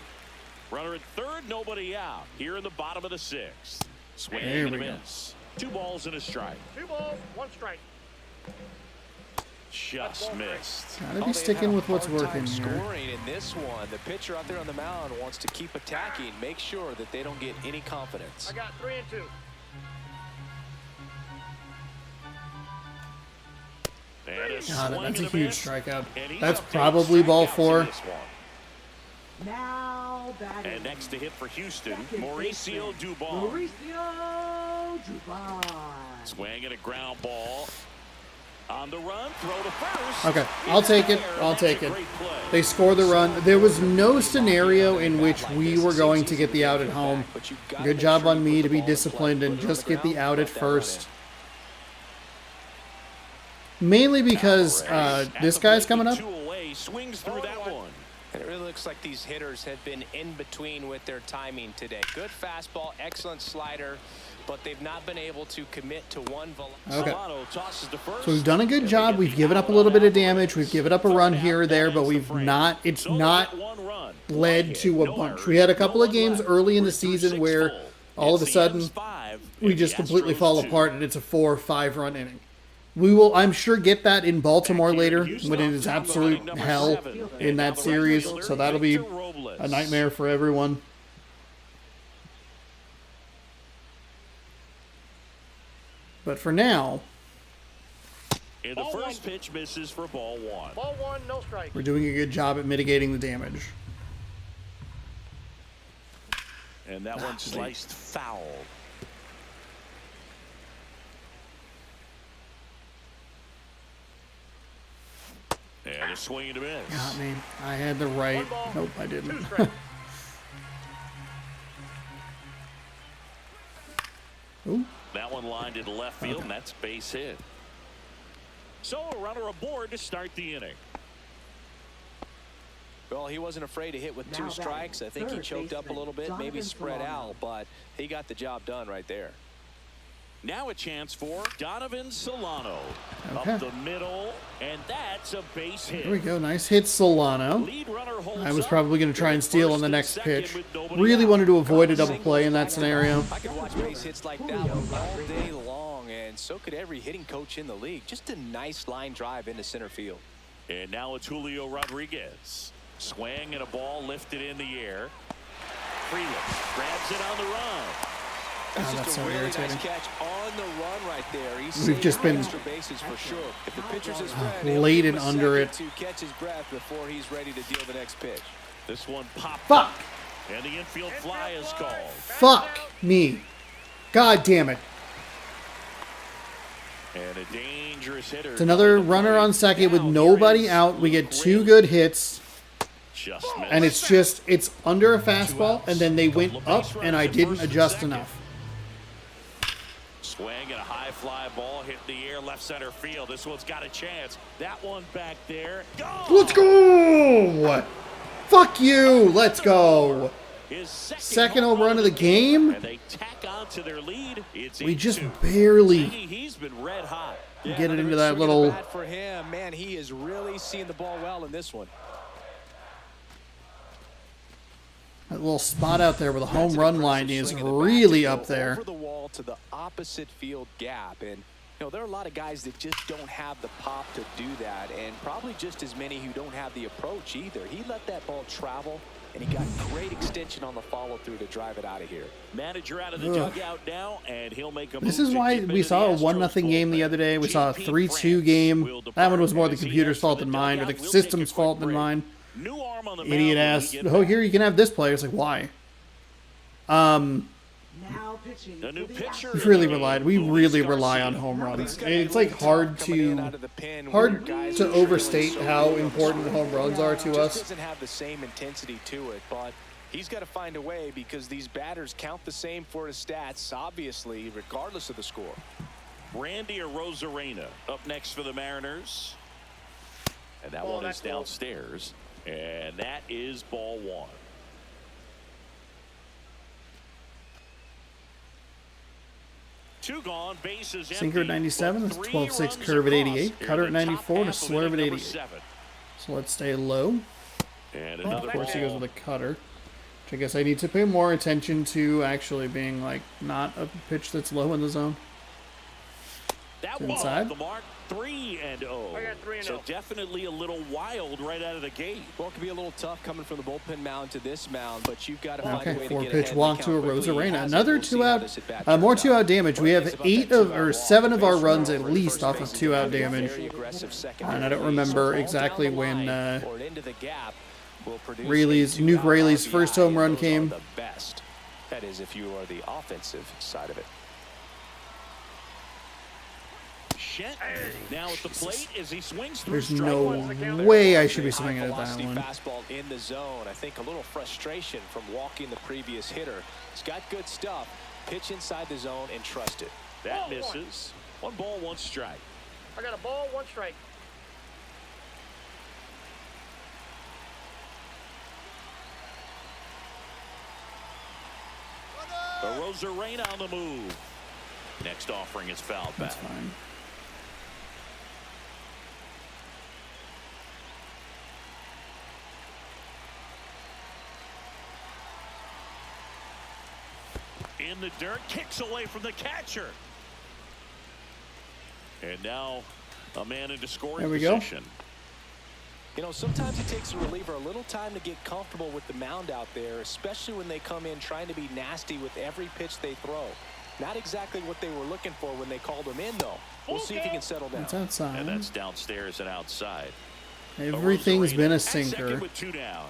Runner at third, nobody out. Here in the bottom of the 6th. Swing There and a we go. miss. 2 balls and a strike. 2 balls, 1 strike. Just missed. Gotta be sticking with what's working here. Scoring in this one. The pitcher out there on the mound wants to keep attacking, make sure that they don't get any confidence. I got 3 and 2. And a God, swing that's a and huge miss. strikeout. And he's That's up to probably eight ball strikeouts in 4. this one. Now batting. And next to hit for Houston, Second Mauricio baseman, Dubon. Mauricio Dubon. Swinging a ground ball. On the run, throw to first. Okay, I'll take it. I'll take it. They score the run. There was no scenario in which we were going to get the out at home. Good job on me to be disciplined and just get the out at first. Mainly because this guy's coming up. Swings through that one. And it really looks like these hitters have been in between with their timing today. Good fastball, excellent slider, but they've not been able to commit to one velocity. Okay. So we've done a good job. We've given up a little bit of damage. We've given up a run here or there, but we've not, it's not led to a bunch. We had a couple of games early in the season where all of a sudden we just completely fall apart and it's a 4 or 5 run inning. We will, I'm sure, get that in Baltimore later when it is absolute hell in that series. So that'll be a nightmare for everyone. But for now, and the first pitch misses for ball 1. Ball 1, no strike. we're doing a good job at mitigating the damage. And that one sliced foul. And a swing and a miss. Got me. I had the right. One ball, Nope, I 2 didn't. strikes. Ooh. That one lined into left field, and that's base hit. So a runner aboard to start the inning. Well, he wasn't afraid to hit with Now 2 batting, strikes. I think he third choked up a baseman, little bit, maybe Donovan spread Solano. out, but he got the job done right there. Now a chance for Donovan Solano. Okay. Up the middle, and that's a base hit. There we go. Nice hit, Solano. Lead runner holds I was up. probably going to try and steal on the First next and second pitch. with nobody Really out. wanted to avoid a double play in that scenario. I could watch base hits like that one all day long, and so could every hitting coach in the league. Just a nice line drive into center field. And now it's Julio Rodriguez. Swing and a ball lifted in the air. Freeland grabs it on the run. That's Oh, just that's a so really irritating. nice catch on the run right there. He's We've just been extra bases for sure. If the pitcher's his friend, late he'll and give him a under it. second to catch his breath before he's ready to deal the next pitch. This one popped Fuck. up, and the infield fly is called. Fuck me. God damn it. And a dangerous hitter. It's another runner on second with nobody out. We get 2 good hits. Just missed. And it's under a fastball, and then they went up, and I didn't adjust enough. Swing and a high fly ball hit in the air, left center field. This one's got a chance. That one back there. Go! Let's go! Fuck you! Let's go! His Second home run of the game? And they tack on to their lead. It's We just 8-2. barely He's been red hot. get it into Another that swing little... of the bat for him. Man, he is really seeing the ball well in this one. That little spot out there where the home That's an run impressive line is swing of the bat really to go up there. Over the wall to the opposite field gap, and there are a lot of guys that just don't have the pop to do that, and probably just as many who don't have the approach either. He let that ball travel, and he got great extension on the follow-through to drive it out of here. Manager out of the Ugh. dugout now, and he'll make a This move is to why keep it we in saw a the 1-0 Astros game the bullpen. other day. We saw a JP 3-2 France game. will That one was depart more the as he computer's heads fault for than mine, or the dugout. We'll take a system's quick fault than break. mine. New arm on the Idiot mound when ass. we get Oh, back. here you can have this player. It's like, why? Now pitching. The new for the pitcher. We really rely on home runs. It's like hard to overstate how important home runs are to Just us. doesn't have the same intensity to it, but he's got to find a way because these batters count the same for his stats, obviously, regardless of the score. Randy Arozarena up next for the Mariners. And that Ball, one is that's ball. downstairs. And that is ball 1. Two gone, bases Sinker at empty, 97, but that's 3 12-6 runs curve at across 88, here cutter in at the top 94, and a half of slurve at inning number 88. 7. So let's stay low. And Of another course, he goes ball. with a cutter. Which I guess I need to pay more attention to actually being like not a pitch that's low in the zone. That To one inside. off the mark. 3-0. I got 3-0. So definitely a little wild right out of the gate. Well, it can be a little tough coming from the bullpen mound to this mound, but you've got to find a Okay, way to four get pitch ahead of walk the to a count quickly. He Rosarena. has it. Another We'll see 2 how out, this at-bat more turns 2 out. out damage. We have It's about 8 that of, 2-out or walk. 7 of our Base runs runner at over at least first off base of is 2 out very damage. aggressive second And I don't base. remember Ball down exactly the when line or into the gap will produce Rayleigh's, a Nuke 2-out Rayleigh's RBI, first home and run those are came. the best. That is, if you are the offensive side of it. Shenton now at the plate as he swings through. There's strike no one. way I should be High swinging at that velocity one. fastball in the zone. I think a little frustration from walking the previous hitter. He's got good stuff. Pitch inside the zone and trust it. That misses. 1 ball, 1 strike. I got a ball, 1 strike. The Rosarena on the move. Next offering is fouled back. That's fine. In the dirt, kicks away from the catcher. And now a man into scoring There we go. position. You know, sometimes it takes a reliever a little time to get comfortable with the mound out there, especially when they come in trying to be nasty with every pitch they throw. Not exactly what they were looking for when they called him in, though. We'll see if he can settle down. That's outside. And that's downstairs and outside. Everything's been a At second sinker. with 2 down.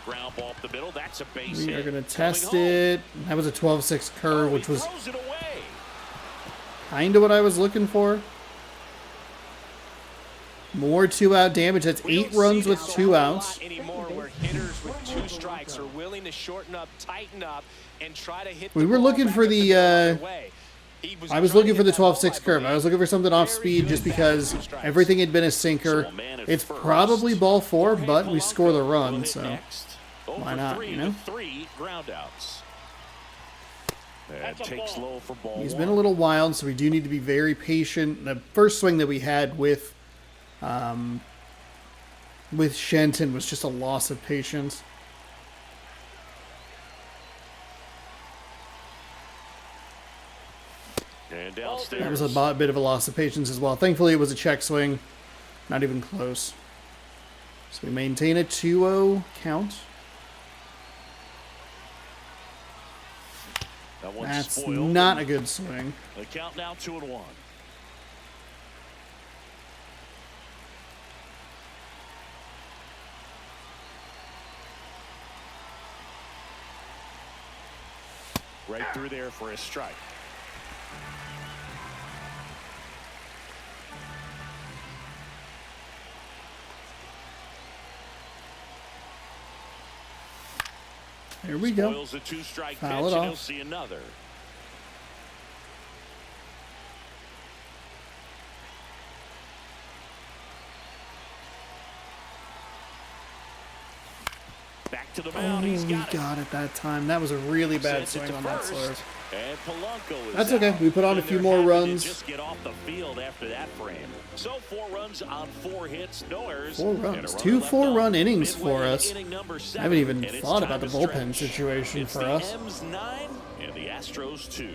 Ground ball up the middle. That's a base We hit. are going to Coming test home. it. That was a 12-6 curve, He which was throws it away. kind of what I was looking for. More 2 out damage. That's We 8 don't runs see with this 2 a outs. lot anymore, where hitters with 2 strikes are willing to shorten up, tighten up, and try to hit. We the were ball looking back for up the, middle right away. I was looking for the 12-6 curve. I was looking for something off speed just because everything had been a sinker. It's probably ball 4, but we score the run, so why not, you know? 3 groundouts. And takes low for ball He's 1. been a little wild, so we do need to be very patient. The first swing that we had with Shenton was just a loss of patience. And downstairs. That was a bit of a loss of patience as well. Thankfully, it was a check swing. Not even close. So we maintain a 2-0 count. That one's That's spoiled. not a good swing. The count now 2-1. Right through there for a strike. There we go. Spoils a 2-strike pitch, Foul it and he'll off. see another. Back to the mound. He's We got it. got it that time. That was a really bad Sends it swing to on that first. slurve. And Polanco is That's out. okay. We put on a And few they're more happy to runs. Just get off the field after that frame. So 4 runs on 4 hits, no errors. 4 and a runs. runner 2 left 4-run on. innings Midway for in us. inning number 7, I haven't even and it's thought time about the to bullpen stretch. situation It's for the us. M's 9 and the Astros 2.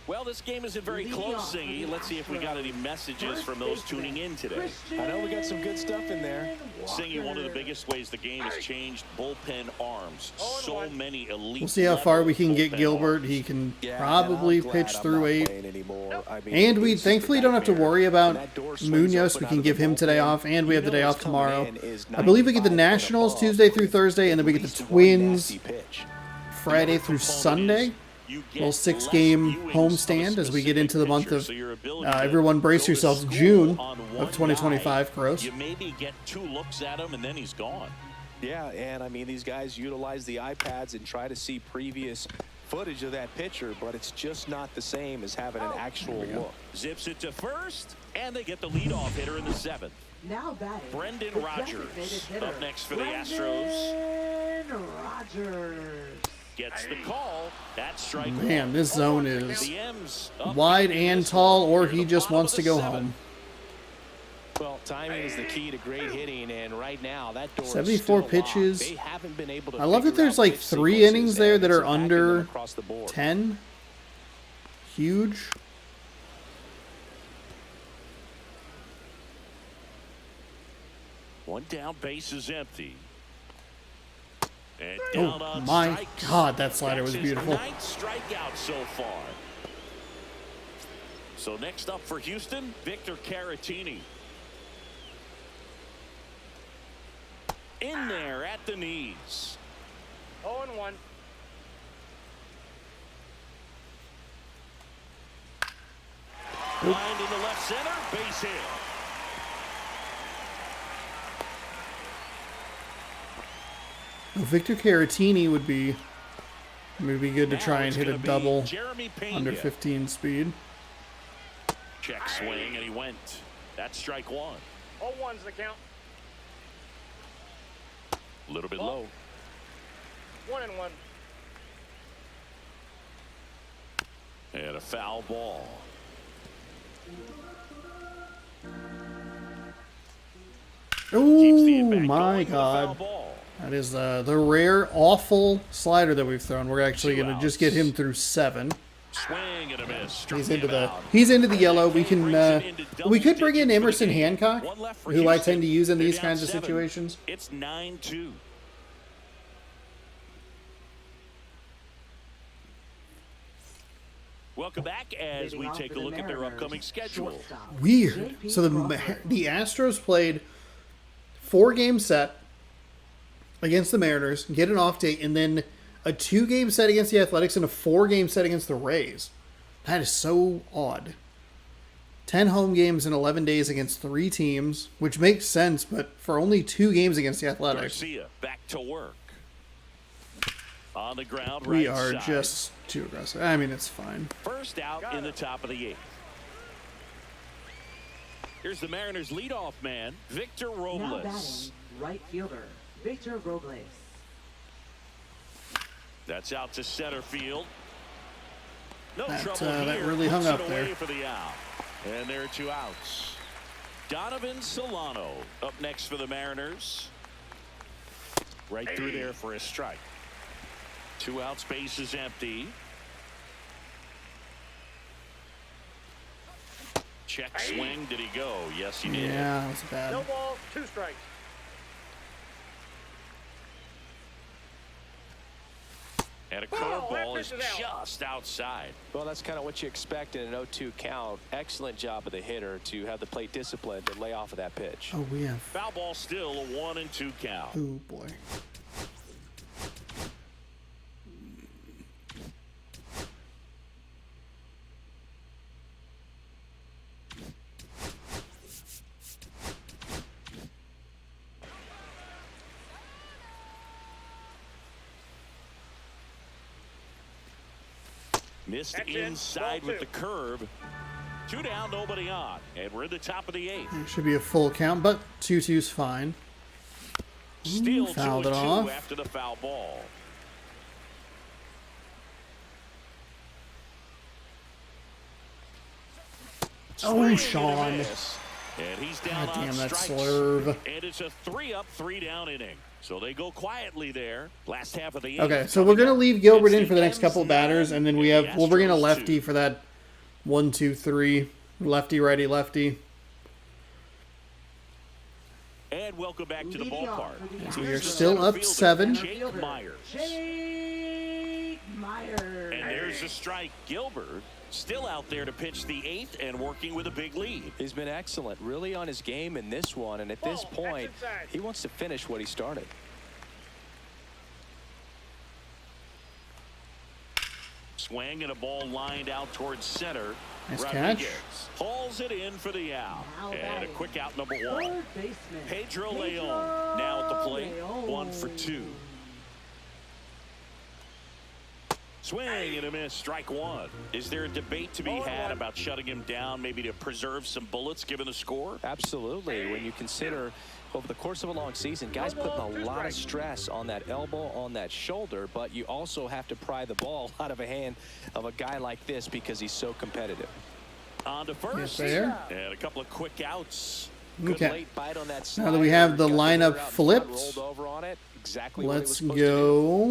Well, this game isn't very close, Singy. Let's see if we got any messages from those tuning in today. I know we got some good stuff in there. Singy, one of the biggest ways the game has changed, bullpen arms. So many elite. We'll see how far we can get bullpen Gilbert. arms. He can Yeah, probably and I'm pitch glad I'm through not 8. playing anymore. I mean, And we it's just a thankfully don't have to nightmare. worry about When that door swings Munoz. open We out can of the give him today bullpen, off, and we you have the know day what's off coming tomorrow. in is I believe we get the 95 and Nationals above. Tuesday through Thursday, and then we At get the least one Twins nasty pitch. Friday through Sunday. You Little get 6-game less viewings homestand of a as we get into the month specific of. pitcher, so your ability to Everyone brace go to yourselves. school June on of one 2025, guy, gross. You maybe get 2 looks at him and then he's gone. Yeah, and I mean, these guys utilize the iPads and try to see previous footage of that pitcher, but it's just not the same as having an actual look. Zips it to first, and they get the leadoff hitter in the 7th. Now batting. Brendan the Rodgers designated hitter, up next for the Astros. Brendan Rodgers. Gets the call. That strike. Man, this zone is The M's up wide beginning and this tall, one. or Near he the just bottom wants of to the go 7th. home. Well, timing is the key to great hitting, and right now that door 74 is still pitches. locked. They haven't been able to I love that figure there's out like pitch 3 sequences, innings there and that it's are impacting them under across the board. 10. Huge. One down, base is empty. And Oh down on my strikes. God, that slider was That's beautiful. his 9th strikeout so far. So next up for Houston, Victor Caratini. In there at the knees. 0-1. Lined in the left center, base hit. Victor Caratini would be good to try and hit a double Jeremy Pena. under 15 speed. Check swing, and he went. That's strike 1. 0-1's the count. A little bit low. 1-1. And a foul ball. Keeps the Oh at-bat my going with a foul God. ball. That is the rare, awful slider that we've thrown. We're actually 2 going to just get him through 7. Swing and a miss. Struck He's into him the out. yellow. We can we could bring in Double Emerson digits for the game. Hancock, One left for who I Houston. tend to use in They're these down kinds of 7. situations. It's 9-2. Welcome back as we Leading off take for a the look at their Mariners, upcoming schedule. shortstop, Weird. JP So the Crawford. Astros played 4-game set against the Mariners, get an off day, and then a 2-game set against the Athletics and a 4-game set against the Rays. That is so odd. 10 home games in 11 days against 3 teams, which makes sense, but for only 2 games against the Athletics, Garcia back to work. On the ground, we right are side. just too aggressive. I mean, it's fine. First out in the top of the 8th. Here's the Mariners' leadoff man, Victor Now Robles. batting, right fielder, Victor Robles. That's out to center field. No That, trouble that here. really hung Puts up it there. away for the out. And there are 2 outs. Donovan Solano up next for the Mariners. Right through there for a strike. 2 outs, base is empty. Check swing. Did he go? Yes, he did. Yeah, that was No bad. ball, 2 strikes. And a Oh, curveball that is pitch is out. just outside. Well, that's kind of what you expect in an 0-2 count. Excellent job of the hitter to have the plate discipline to lay off of that pitch. Oh, we have. Foul ball still a 1-2 count. Oh boy. Missed That's in. inside Ball with 2. the curve. 2 down, nobody on. And we're in the top of the 8th. It should be a full count, but 2-2's fine. Still fouled it 2-2 off. after the foul ball. Oh, Swing and a Sean. miss. And he's down God on damn, that strikes. slurve. And it's a 3-up, 3-down inning. So they go quietly there. Last half of the 8th. Okay, so we're gonna leave Gilbert It's in for the next couple M's batters, and then and the we'll bring in a Astros lefty 2. for that 1-2-3 lefty, righty, lefty. And welcome back to the Leading off ballpark. for the So we are Astros, still up Fielder 7. Jake fielder, Myers. Jake Myers. And there's a strike. Gilbert still out there to pitch the 8th and working with a big lead. He's been excellent, really on his game in this one, and at this Ball, that's point, inside. he wants to finish what he started. Swing and a ball lined out towards center. Nice Rodriguez catch. hauls it in for the out. Now And a batting, quick out number 1. third baseman, Pedro Leon now at the plate. 1 for 2. Swing and a miss, strike 1. Is there a debate to be had about shutting him down, maybe to preserve some bullets given the score? Absolutely. When you consider over the course of a long season, guys putting a lot of stress on that elbow, on that shoulder, but you also have to pry the ball out of a hand of a guy like this because he's so competitive. On to first. Yes, there. And a couple of quick outs. Good Okay. late bite on that Now that we have the slider, got lineup hitter out in front, flipped, rolled over on it. Exactly what he let's was supposed to do.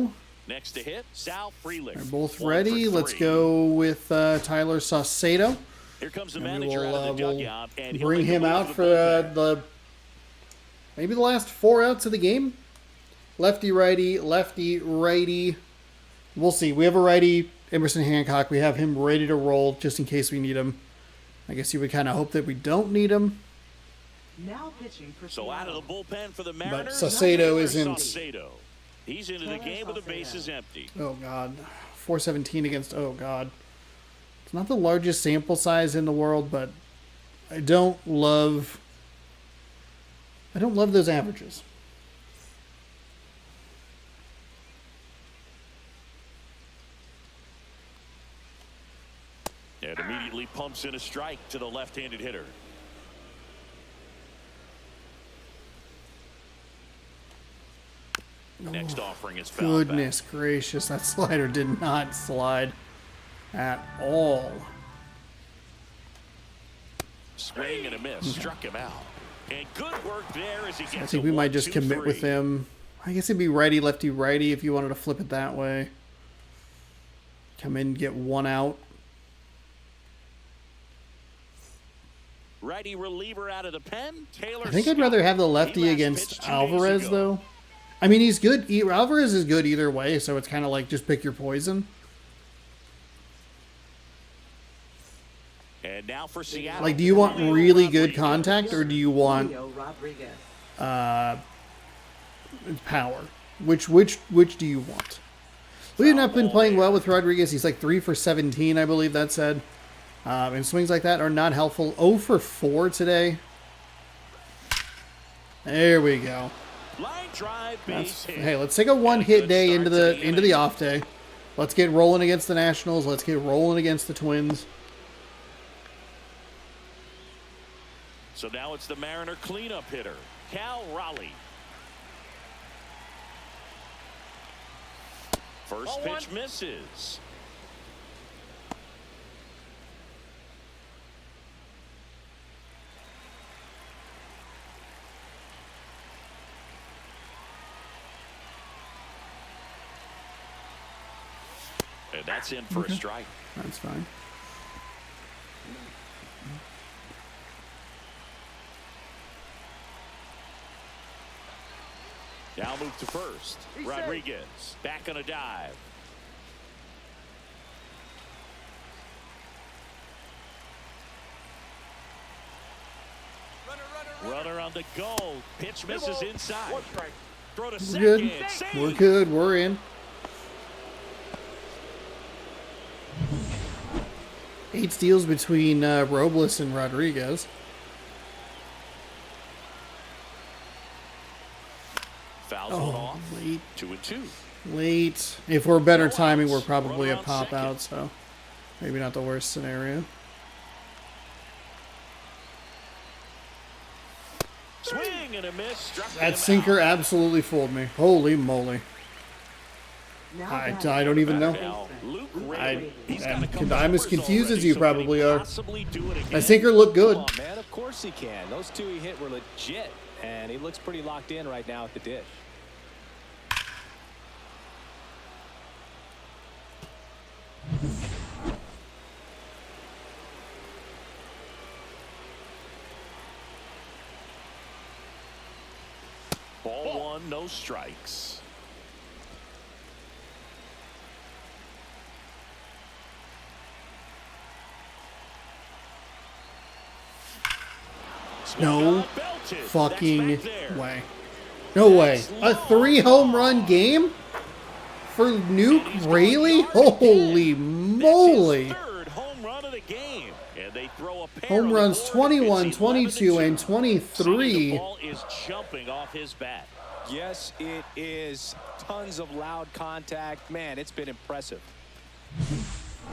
go. Next to hit, Sal Frelick. They're both 1 ready. for Let's 3. go with Tyler Saucedo. Here comes the And we manager will out of the we'll dugout, and he'll bring make a him move out to for bullpen. maybe the last 4 outs of the game. Lefty, righty. We'll see. We have a righty, Emerson Hancock. We have him ready to roll just in case we need him. I guess you would kind of hope that we don't need him. Now pitching for So out of the bullpen for the Mariners, Saucedo isn't- Saucedo. He's into the game with the bases empty. Oh, God. 417 against... Oh, God. It's not the largest sample size in the world, but I don't love those averages. And immediately pumps in a strike to the left-handed hitter. Next offering is fouled Goodness gracious, that slider did not slide at all. back. Swing and a miss. Struck him out. And good work there as he gets I think we might just commit with him. I guess it'd be righty, lefty, righty if you wanted to flip it that way. Come in, get 1 out. Righty reliever out of the pen. Taylor I think I'd Scott. rather have the He lefty last against pitched 2 days Alvarez, ago. though. I mean, he's good. Alvarez is good either way, so it's kind of like just pick your poison. And now for Seattle. Like, do you want Julio really good Rodriguez. contact, or do you want Julio Rodriguez. power? Which do you want? We have not been playing well with Rodriguez. He's like 3 for 17, I believe that said. And swings like that are not helpful. 0 for 4 today. There we go. Line drive, base hit. Hey, let's take a 1-hit good day start into to the the into the inning. off day. Let's get rolling against the Nationals. Let's get rolling against the Twins. So now it's the Mariner cleanup hitter, Cal Raleigh. First pitch misses. And that's in for a strike. That's fine. Now move to first. Rodriguez back on a dive. Runner on the go. Pitch misses inside. 1 strike. Throw to We're second. good. Save. We're good. We're in. 8 steals between Robles and Rodriguez. Fouls one off. Late. 2-2. Late. If we're better No timing, we're outs. probably a Runner on pop second. out, so maybe not the worst scenario. Swing and a miss. Struck him That sinker out. absolutely fooled me. Holy moly. Now I batting don't even know. Now, Luke Ray. I He's got am- a couple I'm as numbers confused as already, you so can he probably are. possibly do it again? That sinker looked good. Come on, man. Of course he can. Those 2 he hit were legit, and he looks pretty locked in right now at the dish. Ball 1, no strikes. No Belted. fucking That's back there. way. No way. A 3 home run game for Nuke Rayleigh? Holy That's moly. his 3rd home run of the game. And they throw a pair Home on the runs board. 21, It's 11 to 22, and 2. 23. See, the ball is jumping off his bat. Yes, it is. Tons of loud contact. Man, it's been impressive.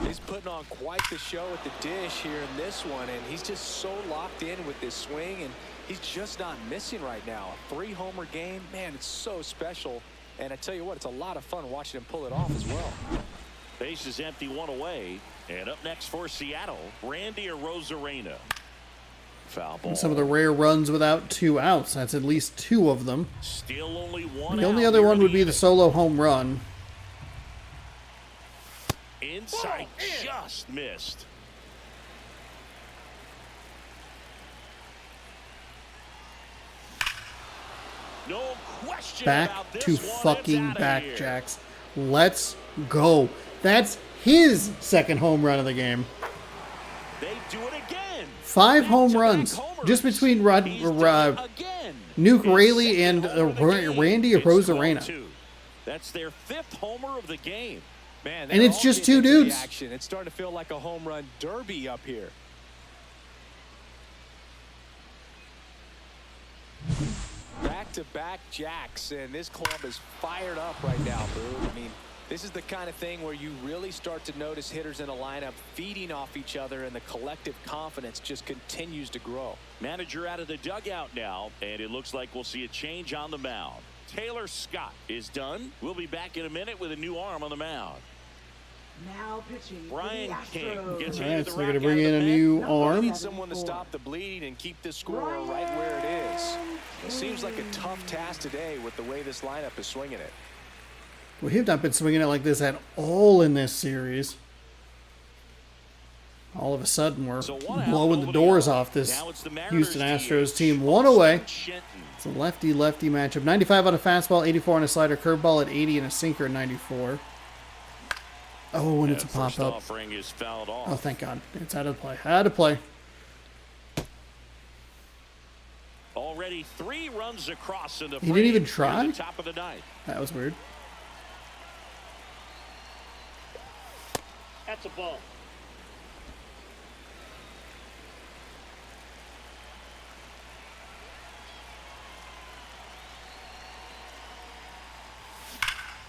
He's putting on quite the show at the dish here in this one, and he's just so locked in with this swing, and he's just not missing right now. A 3-homer game, man, it's so special. And I tell you what, it's a lot of fun watching him pull it off as well. Base is empty, 1 away. And up next for Seattle, Randy Arozarena. Foul ball. And some of the rare runs without 2 outs. That's at least 2 of them. Still only one The only out other here one in would be the inning. solo home run. Inside, just missed. No question Back about this to one. It's fucking outta back, here. Jacks. Let's go. That's his second home run of the game. They do it again. 5 home Back-to-back runs homers. just between He's done it again. Nuke His Rayleigh second and homer of the game. Randy It's Arozarena. 12-2. That's their 5th homer of the game. Man, And they're it's all just getting 2 into the dudes. action. It's starting to feel like a home run derby up here. Back-to-back jacks, and this club is fired up right now, Boo. I mean, this is the kind of thing where you really start to notice hitters in a lineup feeding off each other, and the collective confidence just continues to grow. Manager out of the dugout now, and it looks like we'll see a change on the mound. Taylor Scott is done. We'll be back in a minute with a new arm on the mound. Now pitching for Brian the King Astros. gets All ready right, to so they're going to rock bring out in of a the new pen. They arm. need someone to stop the bleeding and keep this score right where it is. It seems like a tough task today with the way this lineup is swinging it. We have not been swinging it like this at all in this series. All of a sudden, we're So one out, blowing the nobody doors out. off this Now it's the Mariners Houston Astros DH. team. 1 away. Shenton. It's a lefty-lefty matchup. 95 on a fastball, 84 on a slider, curveball at 80, and a sinker at 94. Oh, and it's a First pop-up. offering is fouled off. Oh, thank God. It's out of play. Out of play. Already 3 runs across in the He didn't even frame try? near the top of the 9th. That was weird. That's a ball.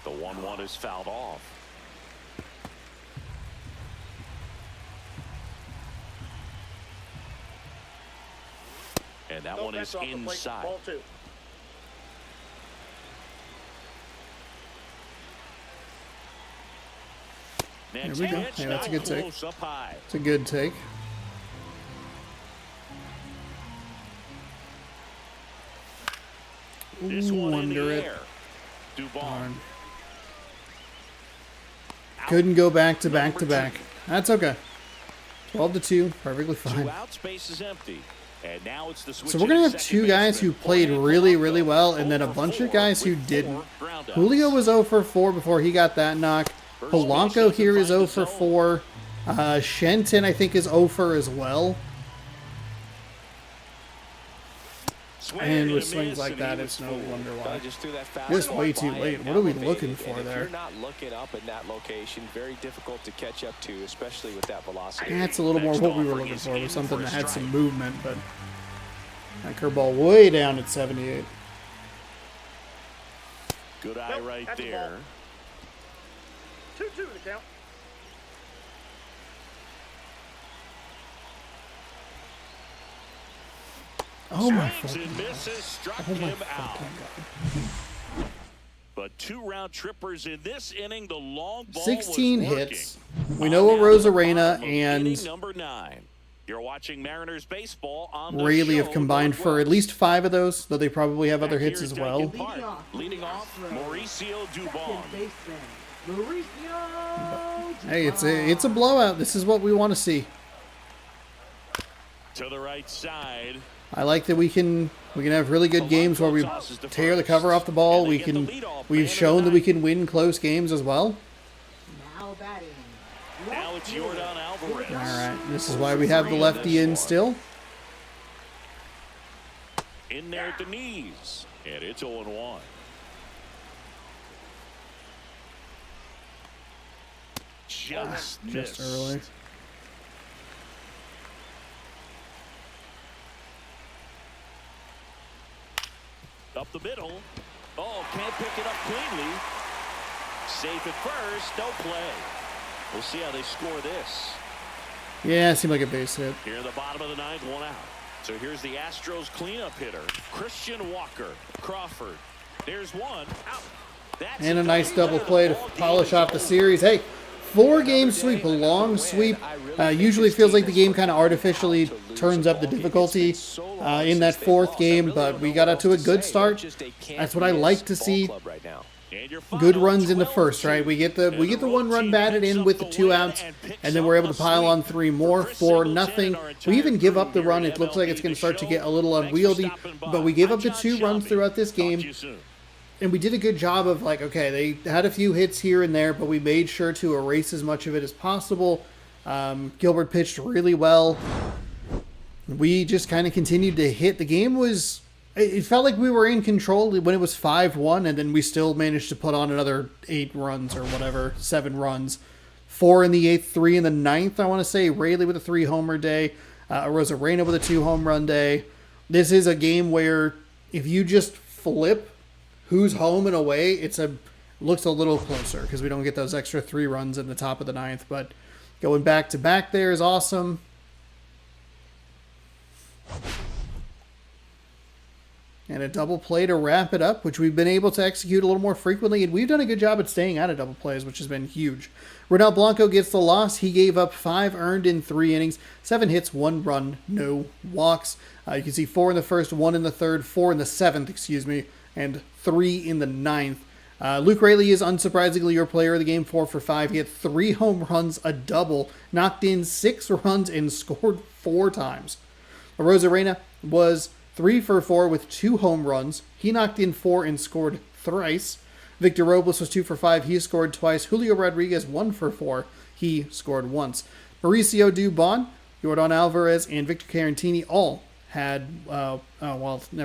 The 1-1 is fouled off. And that No one pitch is off the plate. inside. Ball 2. Next There we go. pitch, Yeah, that's a now good take. close up high. It's a good take. This Ooh, one in under the it. air. Dubon. Darn. Couldn't go back to back to back. That's okay. 12-2, perfectly 2 fine. outs, base is empty. And now it's the switch. So we're gonna have 2 guys who played really, really well, and then a bunch of guys who didn't. Julio was 0 for 4 before he got that knock. Polanco here is 0 for 4. Shenton, I think, is 0 for as well. And with swings like that, it's no wonder why. Just threw that Just fastball way too by late. and What are we elevated, looking for and there? If you're not looking up in that location, very difficult to catch up to, especially with that velocity. That's a little more Next what we were offering looking is for, in was something for a that had some strike. movement, but that curveball way down at 78. Good eye Nope, right that's a there. ball. 2-2 the count. Oh my Swings fucking and God. misses, struck Oh my him out. fucking God. But 2 round trippers in this inning. The long ball 16 was working. hits. We know what On down to the Arozarena bottom of and inning number 9. You're watching Mariners baseball on the Rayleigh have show combined for at Northwest. least 5 of those, though they probably have other Back hits here as at well. Duncan Park. Leading off, Mauricio Dubon. Second baseman, Mauricio. Hey, it's a blowout. This is what we want to see. To the right side. I like that we can have really good games where we tear the cover off the ball. We've shown that we can win close games as well. Now batting. Now it's Jordan Alvarez. All right, this is why we have the lefty in still. In there at the knees. And it's 0-1. Just missed. Early. Up the middle. Oh, can't pick it up cleanly. Safe at first. No play. We'll see how they score this. Yeah, it seemed like a base hit. Here in the bottom of the 9th, 1 out. So here's the Astros cleanup hitter, Christian Walker. Crawford. There's 1 out. That's And a nice double play to polish off the series. Hey, 4-game sweep, a long sweep. Usually feels like the game kind of artificially turns up the difficulty in that fourth game, but we got out to a good start. That's what I like to see. Good runs in the first, right? We get the 1 run batted in with the 2 outs, and then we're able to pile on 3 more, 4-0. We even give up the run. It looks like it's going to start to get a little unwieldy, but we gave up the 2 runs throughout this game, and we did a good job of like, okay, they had a few hits here and there, but we made sure to erase as much of it as possible. Gilbert pitched really well. We just kind of continued to hit. The game was... It felt like we were in control when it was 5-1, and then we still managed to put on another 8 runs or whatever, 7 runs. 4 in the 8th, 3 in the 9th, I want to say. Rayleigh with a 3-homer day. Rosarena with a 2-home run day. This is a game where if you just flip who's home and away, looks a little closer because we don't get those extra 3 runs in the top of the 9th. But going back-to-back there is awesome. And a double play to wrap it up, which we've been able to execute a little more frequently. And we've done a good job at staying out of double plays, which has been huge. Ronel Blanco gets the loss. He gave up 5 earned in 3 innings, 7 hits, 1 run, no walks. You can see 4 in the first, 1 in the third, 4 in the 7th, and 3 in the 9th. Luke Rayleigh is unsurprisingly your player of the game, 4 for 5. He had 3 home runs, a double, knocked in 6 runs, and scored 4 times. Rosarena was 3 for 4 with 2 home runs. He knocked in 4 and scored thrice. Victor Robles was 2 for 5. He scored twice. Julio Rodriguez, 1 for 4. He scored once. Mauricio Dubon, Jordan Alvarez, and Victor Carantini all had, never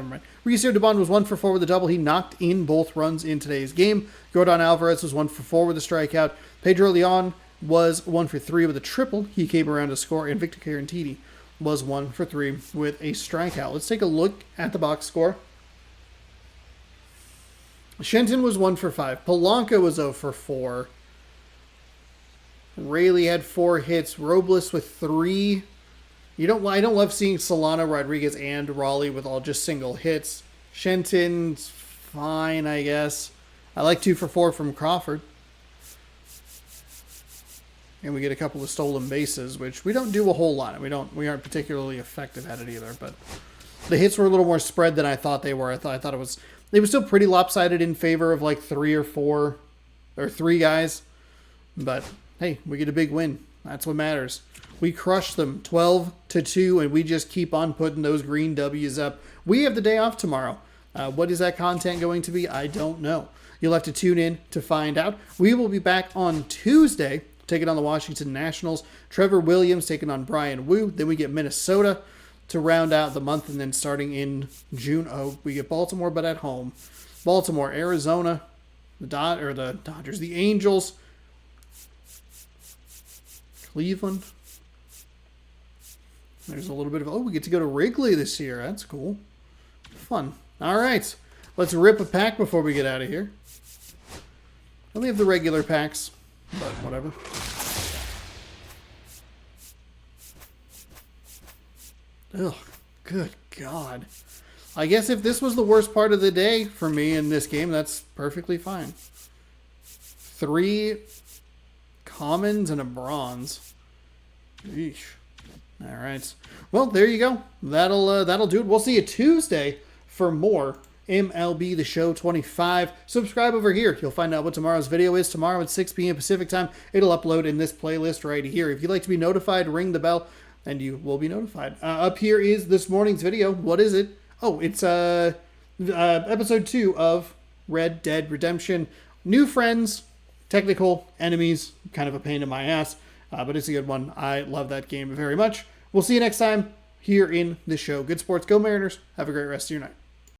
mind. Mauricio Dubon was 1 for 4 with a double. He knocked in both runs in today's game. Jordan Alvarez was 1 for 4 with a strikeout. Pedro Leon was 1 for 3 with a triple. He came around to score. And Victor Carantini was 1 for 3 with a strikeout. Let's take a look at the box score. Shenton was 1 for 5. Polanco was 0 for 4. Rayleigh had 4 hits. Robles with 3. I don't love seeing Solano, Rodriguez, and Raleigh with all just single hits. Shenton's fine, I guess. I like 2 for 4 from Crawford. And we get a couple of stolen bases, which we don't do a whole lot. We aren't particularly effective at it either. But the hits were a little more spread than I thought they were. I thought they were still pretty lopsided in favor of like 3 or 4 or 3 guys. But hey, we get a big win. That's what matters. We crushed them 12-2, and we just keep on putting those green W's up. We have the day off tomorrow. What is that content going to be? I don't know. You'll have to tune in to find out. We will be back on Tuesday, taking on the Washington Nationals. Trevor Williams taking on Brian Wu. Then we get Minnesota to round out the month, and then starting in June, we get Baltimore, but at home. Baltimore, Arizona, the Dodgers, the Angels, Cleveland. There's a little bit of, we get to go to Wrigley this year. That's cool. Fun. All right. Let's rip a pack before we get out of here. Only have the regular packs, but whatever. Ugh, good God. I guess if this was the worst part of the day for me in this game, that's perfectly fine. 3 commons and a bronze. Yeesh. All right. Well, there you go. That'll do it. We'll see you Tuesday for more MLB The Show 25. Subscribe over here. You'll find out what tomorrow's video is. Tomorrow at 6 p.m. Pacific time. It'll upload in this playlist right here. If you'd like to be notified, ring the bell, and you will be notified. Up here is this morning's video. What is it? Oh, it's episode 2 of Red Dead Redemption. New friends, technical enemies, kind of a pain in my ass. But it's a good one. I love that game very much. We'll see you next time here in the show. Good sports. Go Mariners. Have a great rest of your night.